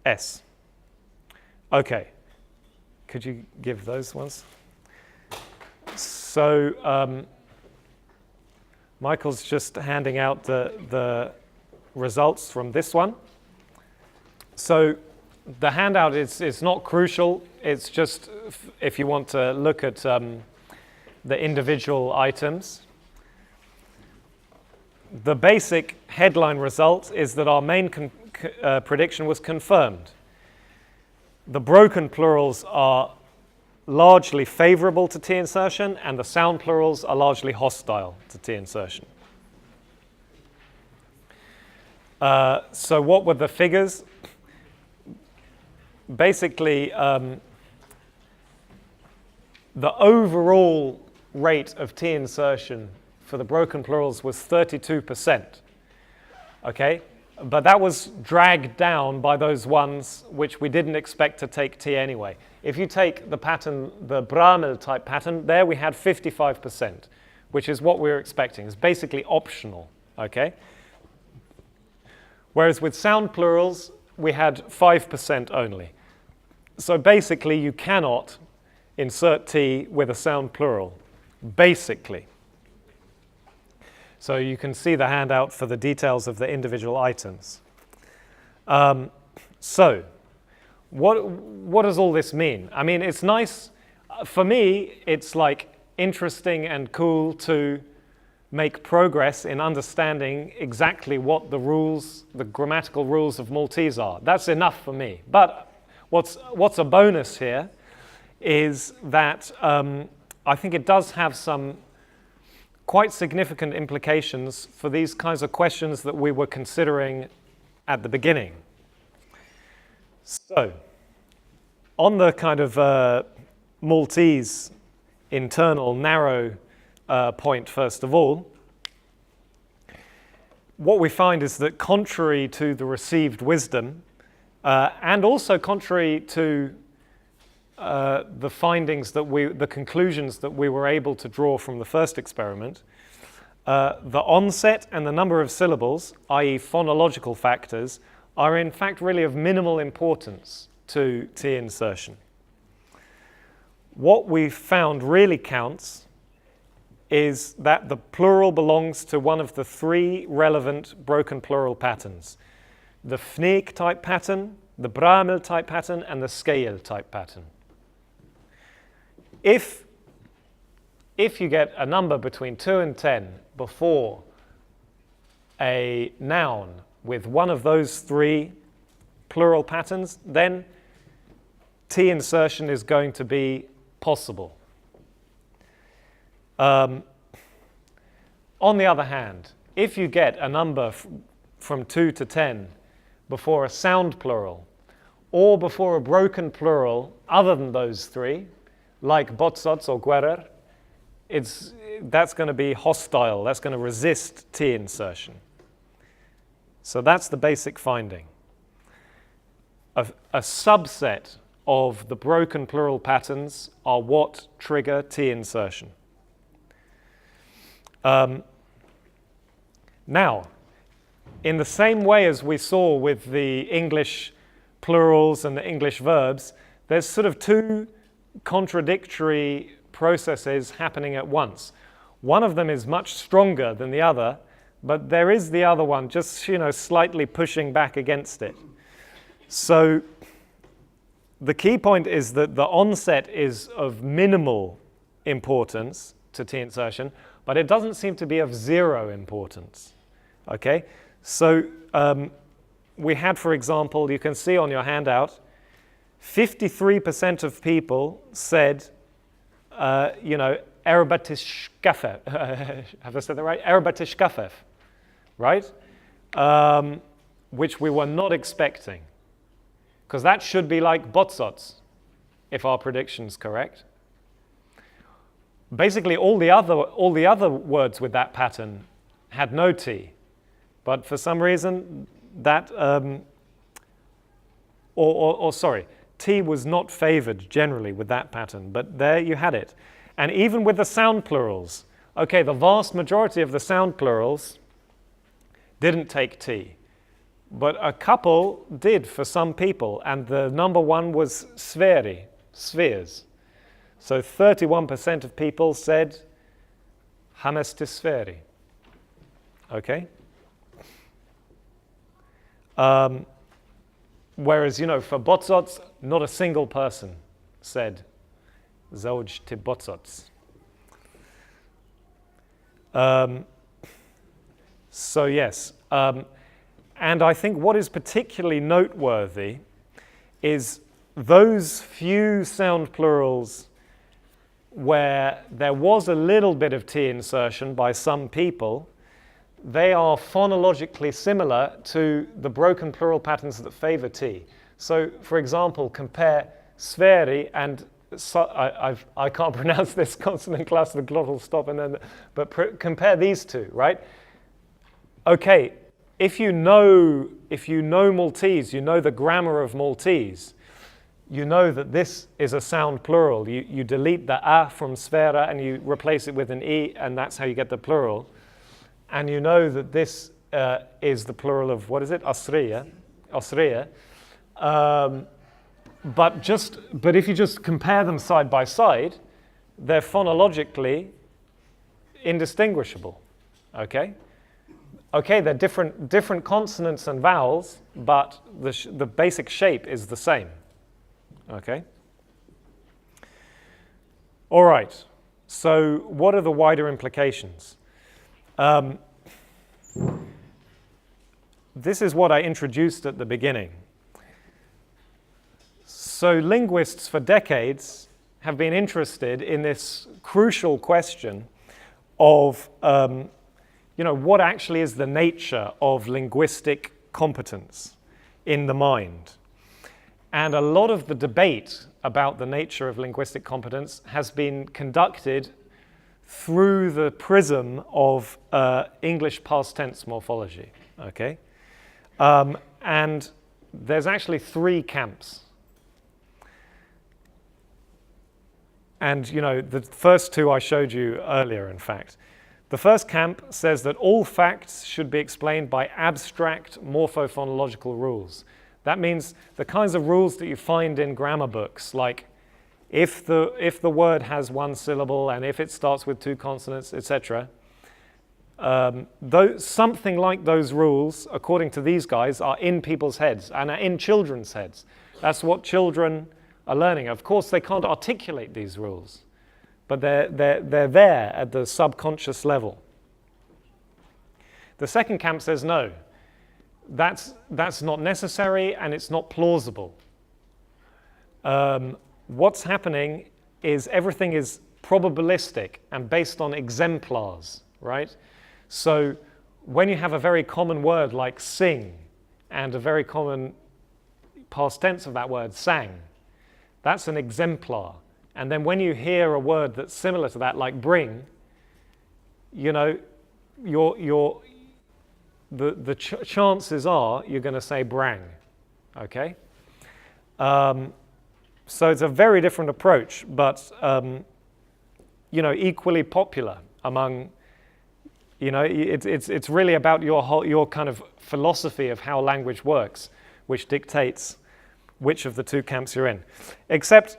Speaker 2: s. Okay, could you give those ones? So Michael's just handing out the results from this one. So the handout is not crucial. It's just if you want to look at the individual items. The basic headline result is that our main prediction was confirmed. The broken plurals are largely favorable to T insertion, and the sound plurals are largely hostile to T insertion. So what were the figures? Basically, the overall rate of T insertion for the broken plurals was 32%. Okay? But that was dragged down by those ones which we didn't expect to take T anyway. If you take the pattern, the Bramel type pattern, there we had 55%, which is what we were expecting. It's basically optional, okay? Whereas with sound plurals, we had 5% only. So basically, you cannot insert T with a sound plural, basically. So you can see the handout for the details of the individual items. So what does all this mean? I mean, it's nice. For me, it's like interesting and cool to make progress in understanding exactly what the rules, the grammatical rules of Maltese are. That's enough for me. But what's a bonus here is that I think it does have some quite significant implications for these kinds of questions that we were considering at the beginning. So, on the kind of Maltese internal narrow point, first of all, what we find is that contrary to the received wisdom, and also contrary to the findings that the conclusions that we were able to draw from the first experiment, the onset and the number of syllables, i.e. phonological factors, are in fact really of minimal importance to T insertion. What we found really counts is that the plural belongs to one of the three relevant broken plural patterns: the Fneek type pattern, the Bramel type pattern, and the Scale type pattern. If you get a number between 2 and 10 before a noun with one of those three plural patterns, then T insertion is going to be possible. On the other hand, if you get a number from 2 to 10 before a sound plural or before a broken plural other than those three, like botsots or guerer, that's going to be hostile. That's going to resist T insertion. So that's the basic finding. A subset of the broken plural patterns are what trigger T insertion. Now, in the same way as we saw with the English plurals and the English verbs, there's sort of two contradictory processes happening at once. One of them is much stronger than the other, but there is the other one just, slightly pushing back against it. So the key point is that the onset is of minimal importance to T insertion, but it doesn't seem to be of zero importance. Okay? So we had, for example, you can see on your handout, 53% of people said, Erbatish Kafef. Have I said that right? Erbatish Kafef, right? Which we were not expecting. Because that should be like botsots, if our prediction's correct. Basically, all the other words with that pattern had no T. But for some reason, that, sorry, T was not favored generally with that pattern, but there you had it. And even with the sound plurals, okay, the vast majority of the sound plurals didn't take T, but a couple did for some people, and the number one was sferi, spheres. So 31% of people said hamestisferi, okay? Whereas, for botsots, not a single person said zauj ti botsots. So yes, and I think what is particularly noteworthy is those few sound plurals where there was a little bit of T insertion by some people, they are phonologically similar to the broken plural patterns that favor T. So, for example, compare sferi and I can't pronounce this consonant class, the glottal stop, and then, but compare these two, right? Okay, if you know Maltese, you know the grammar of Maltese, you know that this is a sound plural. You delete the a from sfera and you replace it with an e, and that's how you get the plural. And you know that this is the plural of, what is it? Asriya. But if you just compare them side by side, they're phonologically indistinguishable. Okay? Okay, they're different consonants and vowels, but the basic shape is the same. Okay? All right. So what are the wider implications? This is what I introduced at the beginning. So linguists for decades have been interested in this crucial question of what actually is the nature of linguistic competence in the mind. And a lot of the debate about the nature of linguistic competence has been conducted through the prism of English past tense morphology. Okay? And there's actually three camps. And, the first two I showed you earlier, in fact. The first camp says that all facts should be explained by abstract morphophonological rules. That means the kinds of rules that you find in grammar books, like if the word has one syllable and if it starts with two consonants, etc. Something like those rules, according to these guys, are in people's heads and are in children's heads. That's what children are learning. Of course, they can't articulate these rules, but they're there at the subconscious level. The second camp says no. That's not necessary and it's not plausible. What's happening is everything is probabilistic and based on exemplars, right? So when you have a very common word like sing and a very common past tense of that word, sang, that's an exemplar. And then when you hear a word that's similar to that, like bring, the chances are you're going to say brang, okay? So it's a very different approach, but equally popular among, it's really about your kind of philosophy of how language works, which dictates which of the two camps you're in. Except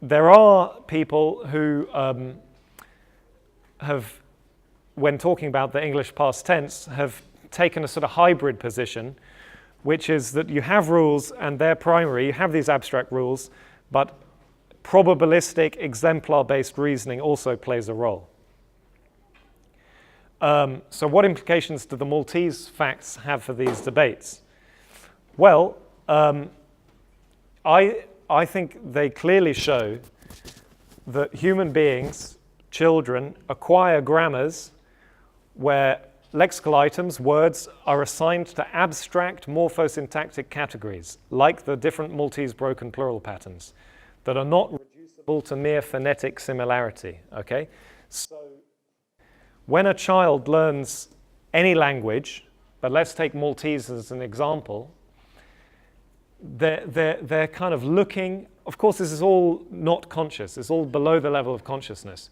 Speaker 2: there are people who have, when talking about the English past tense, have taken a sort of hybrid position, which is that you have rules and they're primary, you have these abstract rules, but probabilistic, exemplar-based reasoning also plays a role. So what implications do the Maltese facts have for these debates? Well, I think they clearly show that human beings, children, acquire grammars where lexical items, words, are assigned to abstract morphosyntactic categories, like the different Maltese broken plural patterns, that are not reducible to mere phonetic similarity, okay? So when a child learns any language, but let's take Maltese as an example, they're kind of looking, of course this is all not conscious, it's all below the level of consciousness,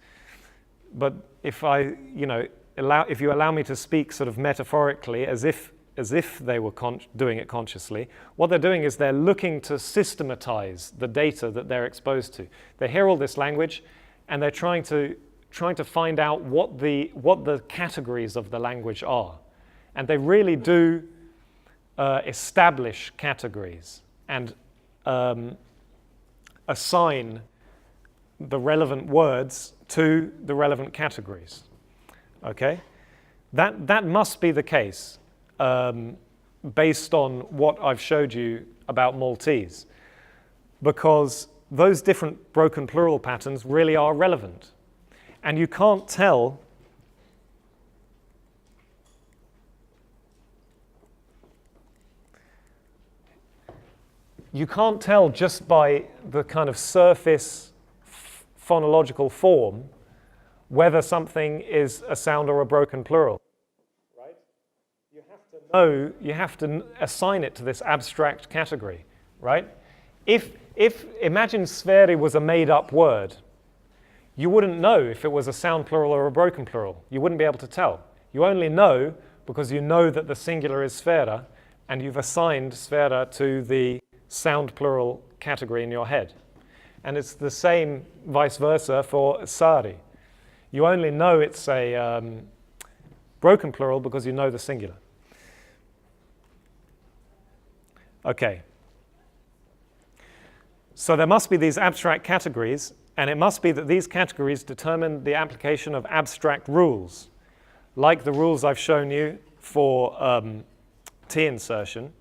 Speaker 2: but if if you allow me to speak sort of metaphorically as if they were doing it consciously, what they're doing is they're looking to systematize the data that they're exposed to. They hear all this language and they're trying to find out what the categories of the language are. And they really do establish categories and assign the relevant words to the relevant categories. Okay? That must be the case based on what I've showed you about Maltese. Because those different broken plural patterns really are relevant. And you can't tell just by the kind of surface phonological form whether something is a sound or a broken plural. Right? You have to assign it to this abstract category, right? If imagine sferi was a made-up word, you wouldn't know if it was a sound plural or a broken plural. You wouldn't be able to tell. You only know because you know that the singular is sfera, and you've assigned sfera to the sound plural category in your head. And it's the same vice versa for sari. You only know it's a broken plural because you know the singular. Okay. So there must be these abstract categories, and it must be that these categories determine the application of abstract rules, like the rules I've shown you for T insertion.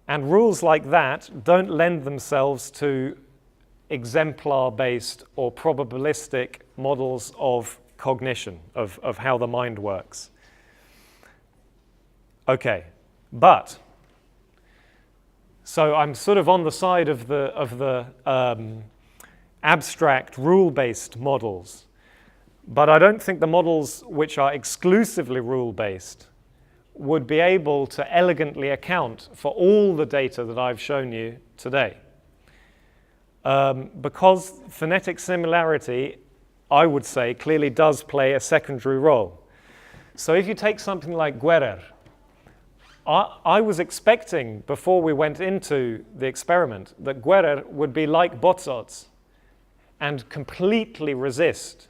Speaker 2: And rules like that don't lend themselves to exemplar-based or probabilistic models of cognition, of how the mind works. Okay, but so I'm sort of on the side of the abstract rule-based models, but I don't think the models which are exclusively rule-based would be able to elegantly account for all the data that I've shown you today. Because phonetic similarity, I would say, clearly does play a secondary role. So if you take something like guerer, I was expecting, before we went into the experiment, that guerer would be like botsots and completely resist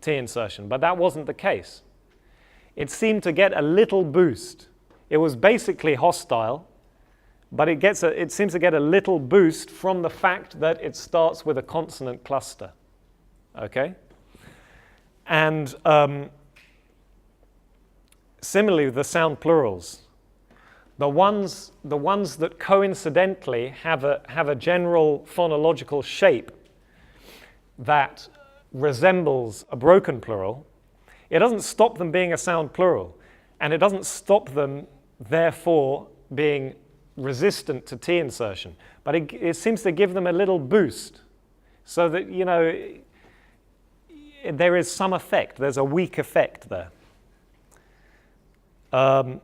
Speaker 2: T insertion, but that wasn't the case. It seemed to get a little boost. It was basically hostile, but it seems to get a little boost from the fact that it starts with a consonant cluster. Okay? And similarly, the sound plurals. The ones that coincidentally have a general phonological shape that resembles a broken plural, it doesn't stop them being a sound plural, and it doesn't stop them, therefore, being resistant to T insertion. But it seems to give them a little boost, so that, you know, there is some effect. There's a weak effect there. I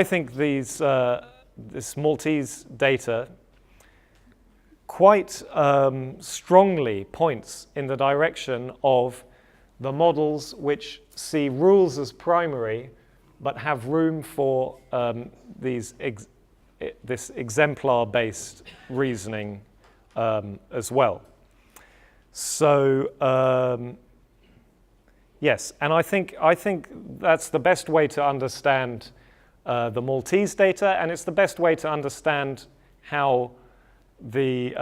Speaker 2: think this Maltese data quite strongly points in the direction of the models which see rules as primary but have room for this exemplar-based reasoning as well. So yes, and I think that's the best way to understand the Maltese data, and it's the best way to understand how the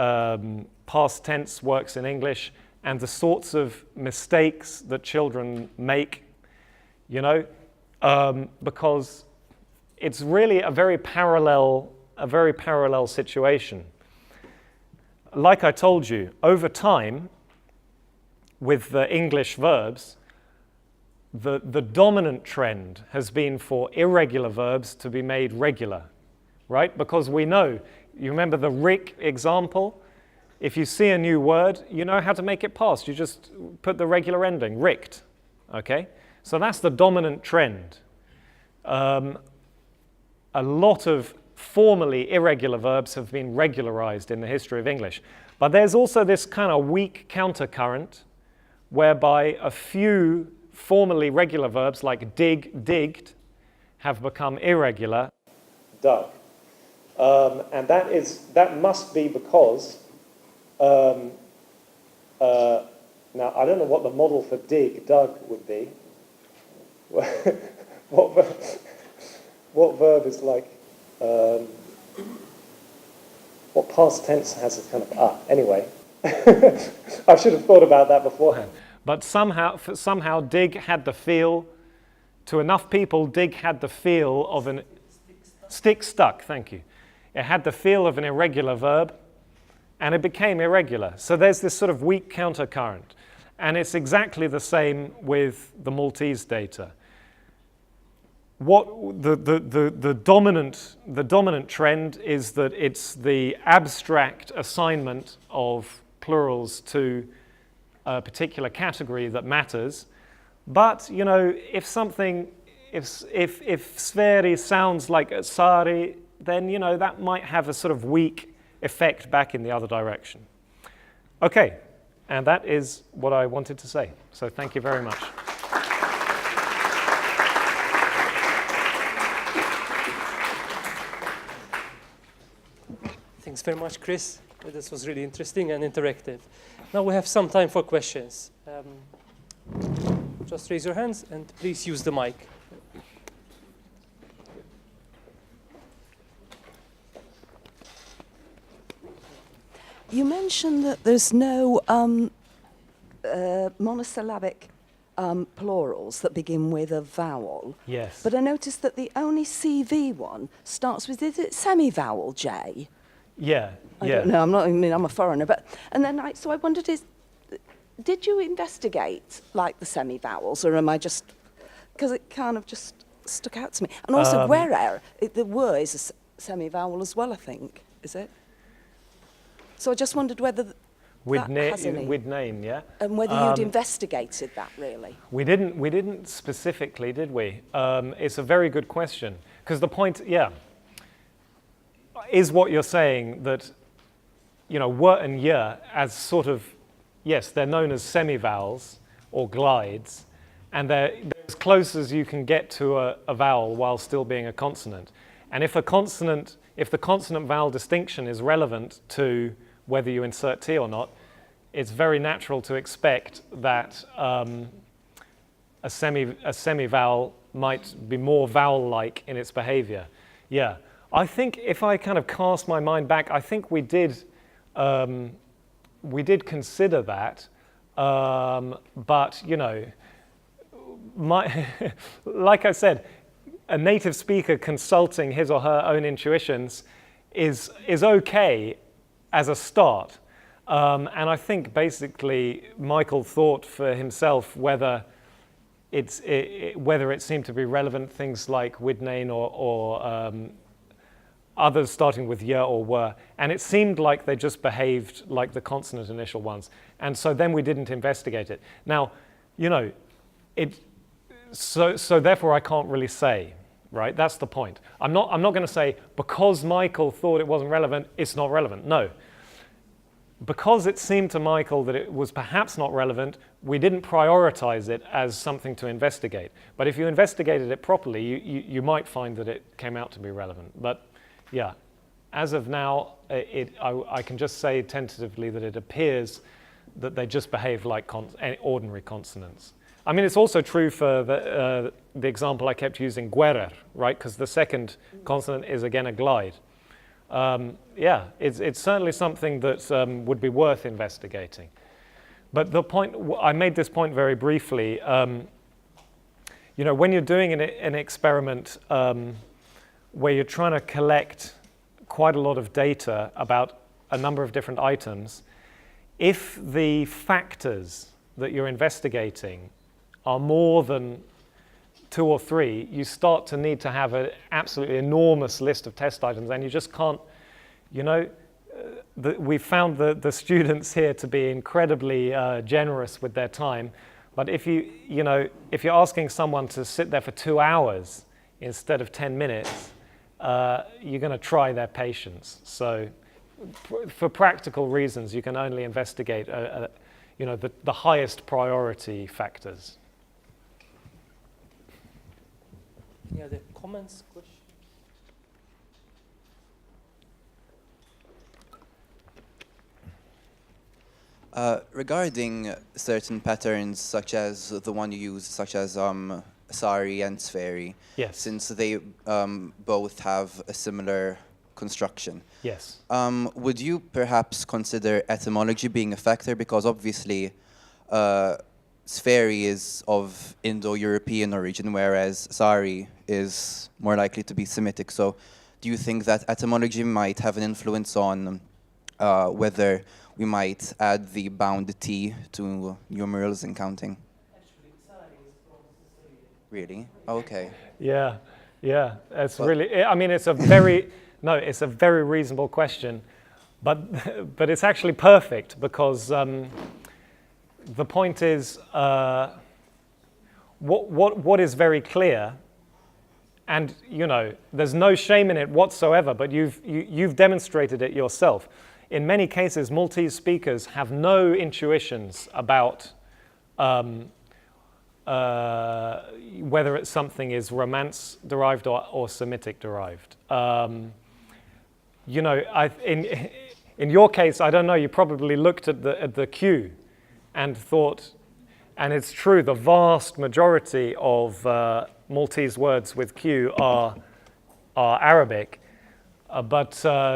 Speaker 2: past tense works in English and the sorts of mistakes that children make, you know, because it's really a very parallel situation. Like I told you, over time, with the English verbs, the dominant trend has been for irregular verbs to be made regular, right? Because we know, you remember the rick example? If you see a new word, you know how to make it past. You just put the regular ending, ricked, okay? So that's the dominant trend. A lot of formerly irregular verbs have been regularized in the history of English. But there's also this kind of weak countercurrent whereby a few formerly regular verbs like dig, digged, have become irregular, dug. And that must be because, now I don't know what the model for dig, dug would be. What verb is like, what past tense has a kind of, anyway. I should have thought about that beforehand. But somehow dig had the feel, to enough people, dig had the feel of an stick stuck, thank you. It had the feel of an irregular verb, and it became irregular. So there's this sort of weak countercurrent. And it's exactly the same with the Maltese data. What the dominant trend is that it's the abstract assignment of plurals to a particular category that matters. But you know, if sferi sounds like sari, then you know that might have a sort of weak effect back in the other direction. Okay, and that is what I wanted to say. So thank you very much.
Speaker 1: Thanks very much, Chris. This was really interesting and interactive. Now we have some time for questions. Just raise your hands and please use the mic.
Speaker 5: You mentioned that there's no monosyllabic plurals that begin with a vowel.
Speaker 2: Yes.
Speaker 5: But I noticed that the only CV one starts with, is it semi-vowel J?
Speaker 2: Yeah.
Speaker 5: I don't know, I'm a foreigner, but, and then so I wondered, did you investigate like the semi-vowels, or am I just, because it kind of just stuck out to me. And also where the were is a semi-vowel as well, I think, is it? So I just wondered whether
Speaker 2: with
Speaker 5: with
Speaker 2: name, yeah?
Speaker 5: and whether you'd investigated that, really.
Speaker 2: We didn't specifically, did we? It's a very good question, because the point, yeah, is what you're saying that, you know, were and yeah, as sort of, yes, they're known as semi-vowels or glides, and they're as close as you can get to a vowel while still being a consonant. And if the consonant-vowel distinction is relevant to whether you insert T or not, it's very natural to expect that a semi-vowel might be more vowel-like in its behavior. Yeah, I think if I kind of cast my mind back, I think we did consider that, but you know, like I said, a native speaker consulting his or her own intuitions is okay as a start. And I think basically Michael thought for himself whether it seemed to be relevant, things like widnane or others starting with yeah or were, and it seemed like they just behaved like the consonant initial ones. And so then we didn't investigate it. Now, you know, so therefore I can't really say, right? That's the point. I'm not going to say because Michael thought it wasn't relevant, it's not relevant. No. Because it seemed to Michael that it was perhaps not relevant, we didn't prioritize it as something to investigate. But if you investigated it properly, you might find that it came out to be relevant. But yeah, as of now, I can just say tentatively that it appears that they just behave like ordinary consonants. I mean, it's also true for the example I kept using, guerer, right? Because the second consonant is again a glide. Yeah, it's certainly something that would be worth investigating. But the point, I made this point very briefly, you know, when you're doing an experiment where you're trying to collect quite a lot of data about a number of different items, if the factors that you're investigating are more than 2 or 3, you start to need to have an absolutely enormous list of test items, and you just can't, you know, we found the students here to be incredibly generous with their time, but if if you're asking someone to sit there for 2 hours instead of 10 minutes, you're going to try their patience. So for practical reasons, you can only investigate you know, the highest priority factors.
Speaker 1: Any other comments, questions?
Speaker 8: Regarding certain patterns, such as the one you use, such as sari and sferi,
Speaker 2: yes,
Speaker 8: since they both have a similar construction,
Speaker 2: yes,
Speaker 8: would you perhaps consider etymology being a factor? Because obviously, sferi is of Indo-European origin, whereas sari is more likely to be Semitic. So do you think that etymology might have an influence on whether we might add the bound T to numerals in counting? Really? Okay.
Speaker 2: Yeah, yeah. It's really. I mean, it's a very it's a very reasonable question, but it's actually perfect because the point is what is very clear, and there's no shame in it whatsoever. But you've demonstrated it yourself. In many cases, Maltese speakers have no intuitions about whether something is Romance derived or Semitic derived. In your case, I don't know. You probably looked at the Q and thought, and it's true. The vast majority of Maltese words with Q are Arabic. But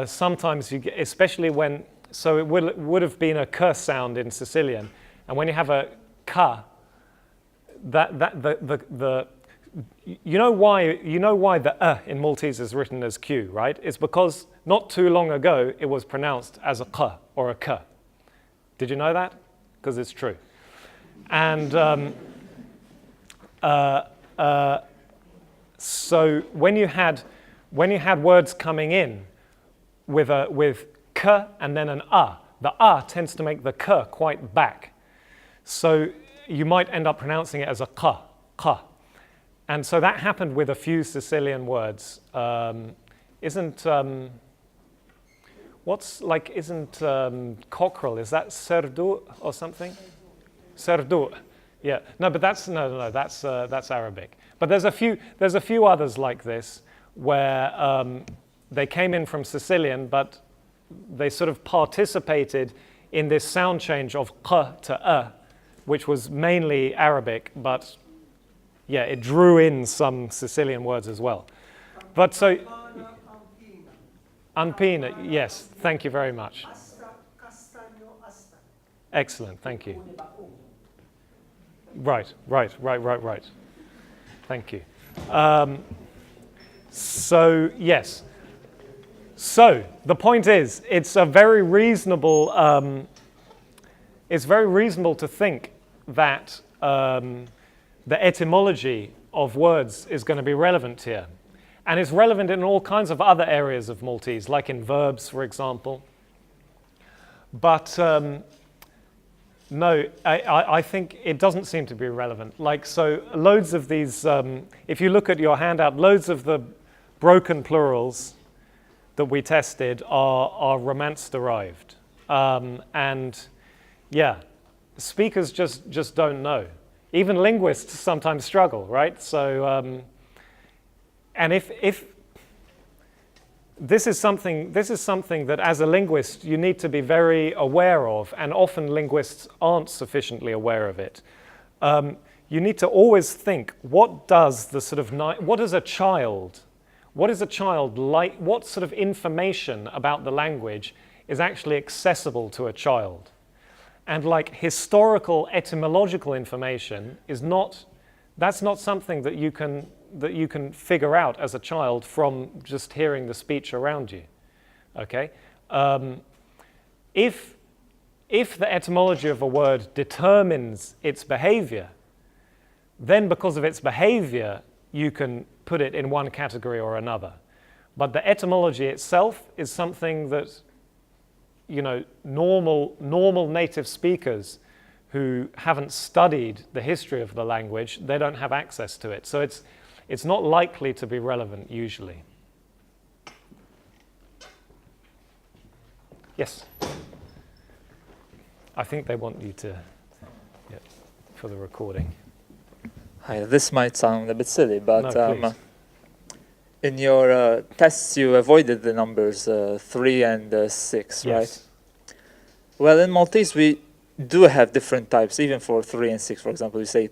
Speaker 2: sometimes you get, especially when, so it would have been a k sound in Sicilian, and when you have a k, you know why the in Maltese is written as Q, right? It's because not too long ago it was pronounced as a k or a k. Did you know that? Because it's true. And so when you had words coming in with k and then an the tends to make the k quite back. So you might end up pronouncing it as a k. And so that happened with a few Sicilian words. Isn't cockerel, is that serdu or something? Serdu. Yeah. No, but that's Arabic. But there's a few others like this where they came in from Sicilian, but they sort of participated in this sound change of k to which was mainly Arabic, but yeah, it drew in some Sicilian words as well. But so, Anpina, yes, thank you very much. Excellent, thank you. Right. Thank you. So, yes. So, the point is, it's very reasonable to think that the etymology of words is going to be relevant here. And it's relevant in all kinds of other areas of Maltese, like in verbs, for example. But no, I think it doesn't seem to be relevant. Like, so loads of these, if you look at your handout, loads of the broken plurals that we tested are Romance derived. And yeah, speakers just don't know. Even linguists sometimes struggle, right? So, and if this is something that as a linguist you need to be very aware of, and often linguists aren't sufficiently aware of it. You need to always think, what is a child like? What sort of information about the language is actually accessible to a child? And like historical etymological information that's not something that you can figure out as a child from just hearing the speech around you. Okay? If the etymology of a word determines its behavior, then because of its behavior, you can put it in one category or another. But the etymology itself is something that normal native speakers who haven't studied the history of the language, they don't have access to it. So it's not likely to be relevant usually. Yes? I think they want you to, for the recording.
Speaker 3: Hi, this might sound a bit silly, but
Speaker 2: No,
Speaker 3: in your tests you avoided the numbers 3 and 6,
Speaker 2: yes.
Speaker 3: right? Well, in Maltese we do have different types, even for 3 and 6. For example, we say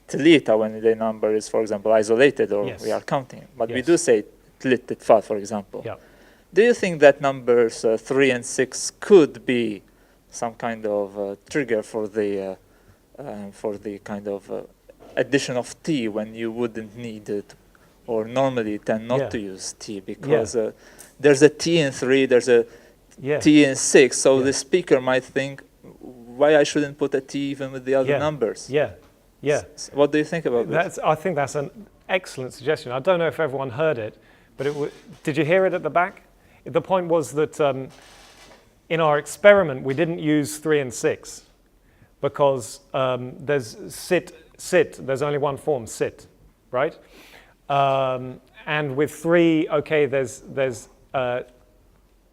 Speaker 3: tlita when the number is, for example, isolated or
Speaker 2: Yes.
Speaker 3: we are counting. But we
Speaker 2: Yes.
Speaker 3: do say tlit titfa, for example.
Speaker 2: Yeah.
Speaker 3: Do you think that numbers 3 and 6 could be some kind of trigger for the kind of addition of t when you wouldn't need or normally tend not
Speaker 2: Yeah.
Speaker 3: to use T because there's a T in 3, there's a
Speaker 2: Yeah.
Speaker 3: T in 6, so
Speaker 2: Yeah.
Speaker 3: the speaker might think, why I shouldn't put a T even with the other
Speaker 2: Yeah.
Speaker 3: numbers?
Speaker 2: Yeah. Yeah.
Speaker 3: What do you think about this?
Speaker 2: I think that's an excellent suggestion. I don't know if everyone heard it, but did you hear it at the back? The point was that in our experiment, we didn't use 3 and 6 because there's sit, there's only one form, sit, right? And with 3, okay, there's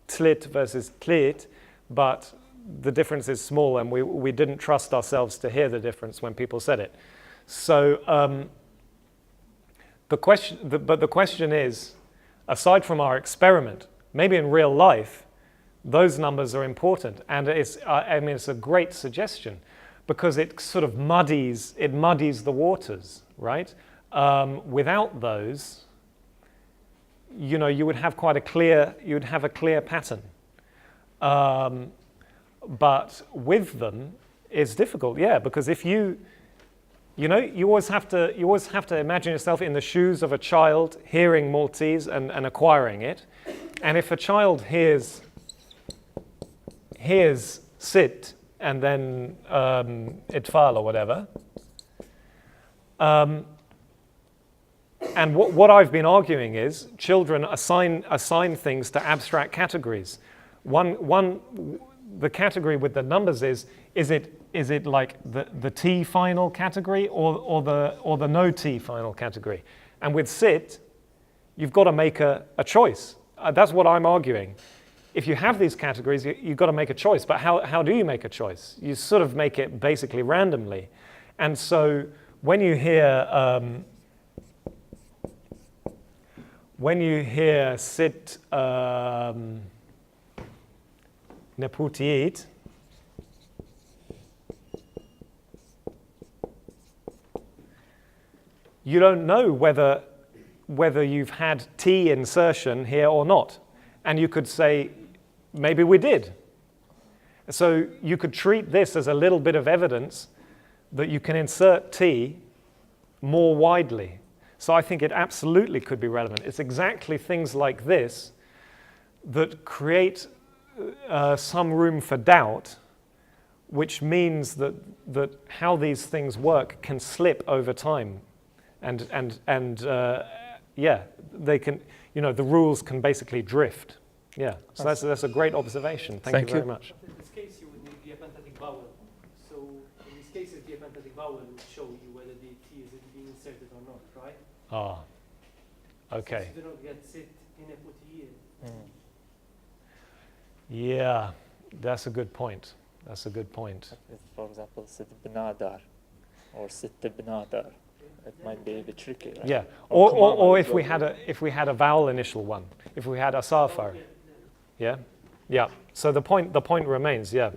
Speaker 2: tlit versus tlit, but the difference is small, and we didn't trust ourselves to hear the difference when people said it. So the question is, aside from our experiment, maybe in real life, those numbers are important, and it's a great suggestion because it sort of muddies the waters, right? Without those, you would have a clear pattern. But with them, it's difficult, yeah, because if you always have to imagine yourself in the shoes of a child hearing Maltese and acquiring it. And if a child hears sit and then itfal or whatever, and what I've been arguing is children assign things to abstract categories. The category with the numbers is it like the T final category or the no T final category? And with sit, you've got to make a choice. That's what I'm arguing. If you have these categories, you've got to make a choice. But how do you make a choice? You sort of make it basically randomly. And so when you hear sit neputiit, you don't know whether you've had T insertion here or not. And you could say, maybe we did. So you could treat this as a little bit of evidence that you can insert T more widely. So I think it absolutely could be relevant. It's exactly things like this that create some room for doubt, which means that how these things work can slip over time. And they can, the rules can basically drift. Yeah, so that's a great observation. Thank you very much.
Speaker 1: In this case, you would need the epenthetic vowel. So in this case, the epenthetic vowel would show you whether the T is being inserted or not, right?
Speaker 2: Ah, okay.
Speaker 1: So you do not get sit in a puti.
Speaker 2: Yeah, that's a good point. That's a good point.
Speaker 3: For example, sit bnadar or sit bnadar. It might be a bit tricky, right?
Speaker 2: Yeah, or if we had a vowel initial one, if we had asafar, yeah, yeah. So the point remains, yeah.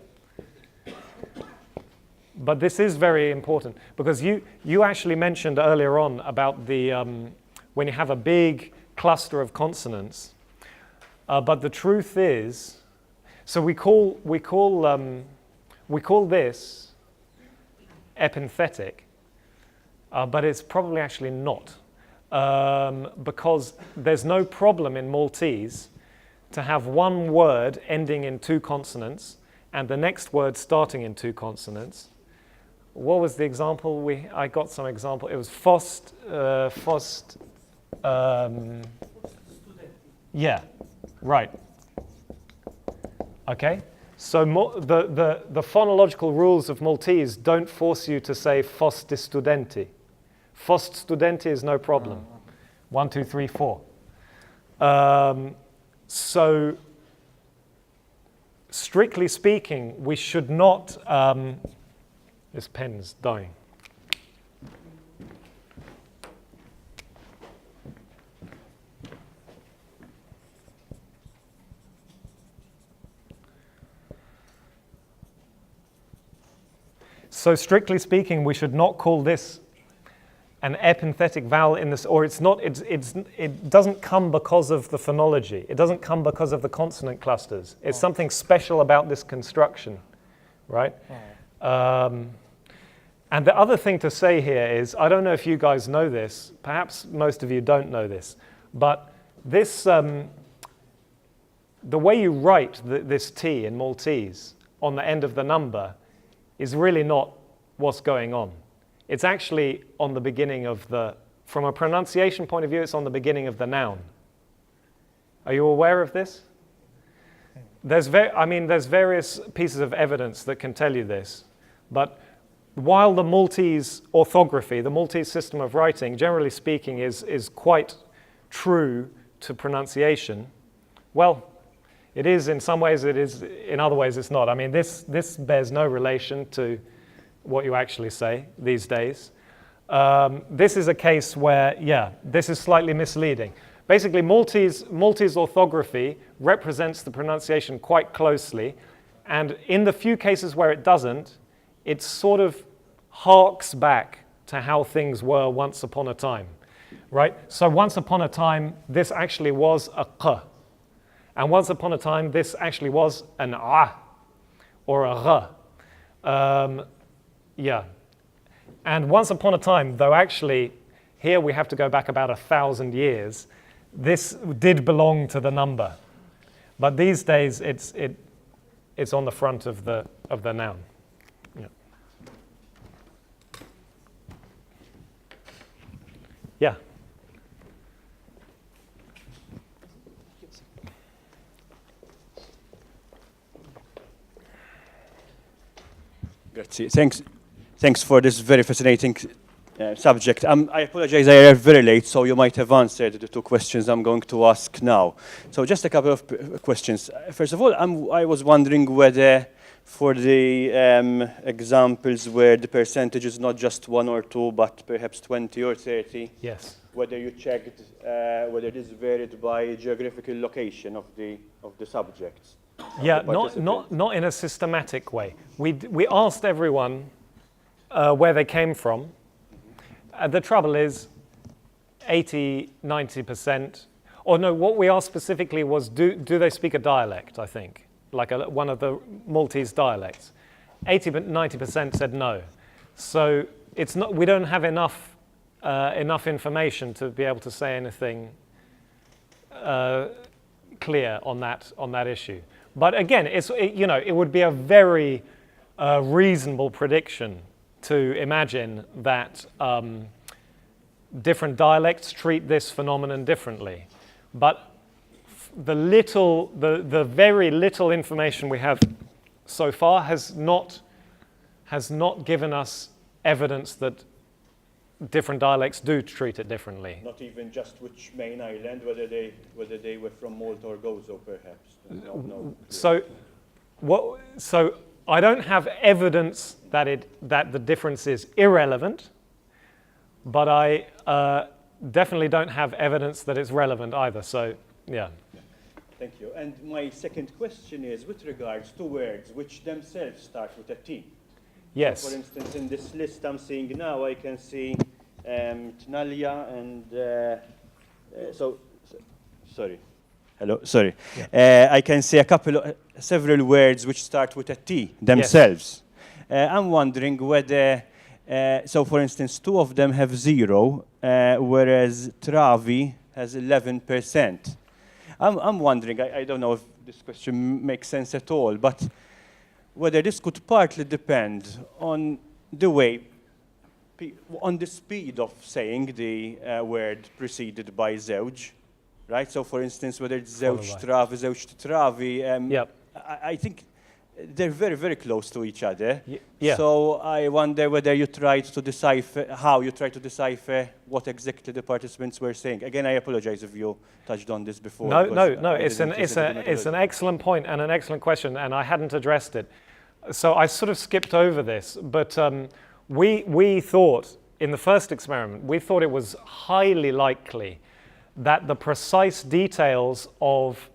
Speaker 2: But this is very important because you actually mentioned earlier on about the when you have a big cluster of consonants. But the truth is, so we call this epenthetic. But it's probably actually not, because there's no problem in Maltese to have one word ending in 2 consonants and the next word starting in 2 consonants. What was the example? I got some example. It was fost. Yeah, right. Okay. So the phonological rules of Maltese don't force you to say fost studenti. Fost studenti is no problem. 1, 2, 3, 4. So strictly speaking, we should not. This pen's dying. So strictly speaking, we should not call this an epenthetic vowel in this, or it's not. It doesn't come because of the phonology. It doesn't come because of the consonant clusters. It's something special about this construction, right? And the other thing to say here is, I don't know if you guys know this, perhaps most of you don't know this, but this, the way you write this T in Maltese on the end of the number is really not what's going on. It's actually on the beginning of from a pronunciation point of view, it's on the beginning of the noun. Are you aware of this? There's various pieces of evidence that can tell you this, but while the Maltese orthography, the Maltese system of writing, generally speaking, is quite true to pronunciation, well, it is in some ways, it is in other ways it's not. I mean, this bears no relation to what you actually say these days. This is a case where, yeah, this is slightly misleading. Basically, Maltese orthography represents the pronunciation quite closely, and in the few cases where it doesn't, it sort of harks back to how things were once upon a time, right? So once upon a time, this actually was a q, and once upon a time, this actually was an a, or a r. Yeah, and once upon a time, though actually, here we have to go back about 1,000 years, this did belong to the number, but these days it's on the front of the noun. Yeah. Yeah.
Speaker 9: Grazie. Thanks for this very fascinating subject. I apologize, I arrived very late, so you might have answered the two questions I'm going to ask now. So just a couple of questions. First of all, I was wondering whether for the examples where the percentage is not just 1 or 2, but perhaps 20 or 30,
Speaker 2: yes,
Speaker 9: whether you checked whether this varied by geographical location of the subjects.
Speaker 2: Yeah, not in a systematic way. We asked everyone where they came from. The trouble is 80, 90%, or no, what we asked specifically was do they speak a dialect, I think, like one of the Maltese dialects. 80, 90% said no. So it's not, we don't have enough information to be able to say anything clear on that issue. But again, it would be a very reasonable prediction to imagine that different dialects treat this phenomenon differently. But the very little information we have so far has not given us evidence that different dialects do treat it differently.
Speaker 9: Not even just which main island, whether they were from Malta or Gozo, perhaps. No.
Speaker 2: So I don't have evidence that the difference is irrelevant, but I definitely don't have evidence that it's relevant either. So, yeah.
Speaker 9: Thank you. And my second question is with regards to words which themselves start with a T.
Speaker 2: Yes.
Speaker 9: So for instance, in this list I'm seeing now, I can see Tnalia and sorry. Hello, sorry. Yeah. I can see several words which start with a T themselves. Yes. I'm wondering whether, so for instance, 2 of them have 0, whereas Travi has 11%. I'm wondering, I don't know if this question makes sense at all, but whether this could partly depend on the way, on the speed of saying the word preceded by zewj, right? So for instance, whether it's zewj travi, zewj travi,
Speaker 2: yep.
Speaker 9: I think they're very, very close to each other.
Speaker 2: Yeah.
Speaker 9: So I wonder whether you tried to decipher, how you tried to decipher what exactly the participants were saying. Again, I apologize if you touched on this before.
Speaker 2: No, it's an excellent point and an excellent question, and I hadn't addressed it. So I sort of skipped over this, but we thought, in the first experiment, we thought it was highly likely that the precise details of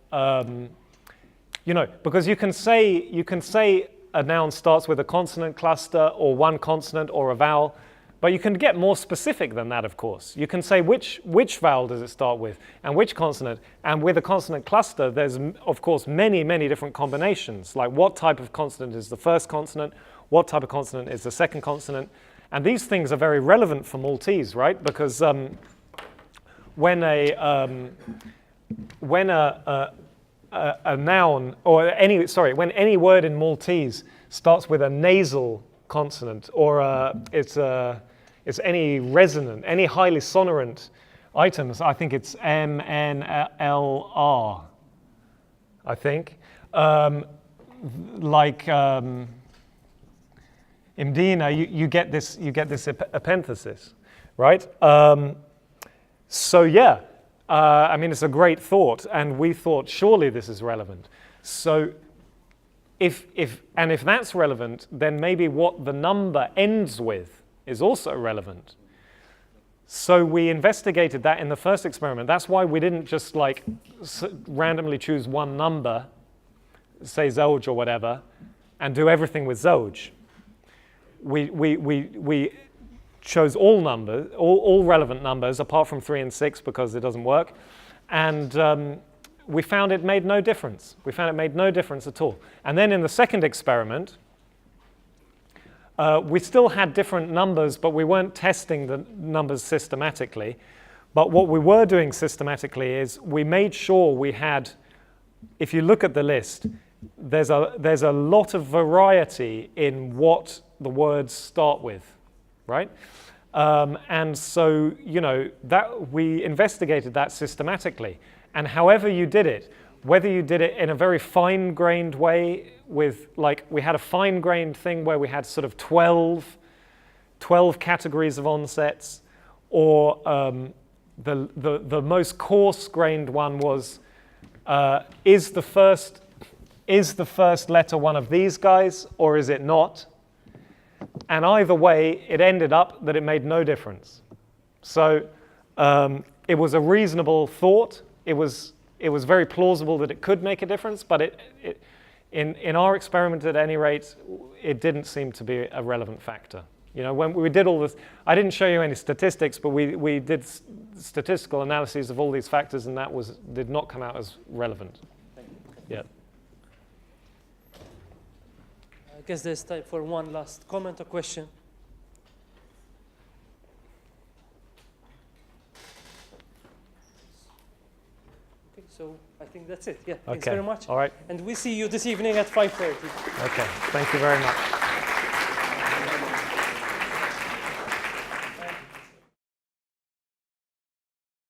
Speaker 2: because you can say a noun starts with a consonant cluster or one consonant or a vowel, but you can get more specific than that, of course. You can say which vowel does it start with and which consonant, and with a consonant cluster, there's, of course, many, many different combinations, like what type of consonant is the first consonant, what type of consonant is the second consonant, And these things are very relevant for Maltese, right? Because when a noun, or when any word in Maltese starts with a nasal consonant, or it's any resonant, any highly sonorant items, I think it's M, N, L, R, I think. Imdina, you get this epenthesis, right? So yeah, I mean, it's a great thought, and we thought surely this is relevant. So if that's relevant, then maybe what the number ends with is also relevant. So we investigated that in the first experiment. That's why we didn't just like randomly choose one number, say Zoj or whatever, and do everything with Zoj. We chose all numbers, all relevant numbers, apart from 3 and 6 because it doesn't work, and we found it made no difference. We found it made no difference at all. And then in the second experiment, we still had different numbers, but we weren't testing the numbers systematically. But what we were doing systematically is we made sure we had, if you look at the list, there's a lot of variety in what the words start with, right? And so, that we investigated that systematically. And however you did it, whether you did it in a very fine-grained way with, like, we had a fine-grained thing where we had sort of 12 categories of onsets, or the most coarse-grained one was, is the first letter one of these guys, or is it not? And either way, it ended up that it made no difference. So it was a reasonable thought. It was very plausible that it could make a difference, but in our experiment, at any rate, it didn't seem to be a relevant factor. When we did all this, I didn't show you any statistics, but we did statistical analyses of all these factors, and that did not come out as relevant. Yeah.
Speaker 1: I guess there's time for one last comment or question. Okay, so I think that's it. Yeah, thanks very much.
Speaker 2: All right.
Speaker 1: And we see you this evening at 5:30.
Speaker 2: Okay, thank you very much.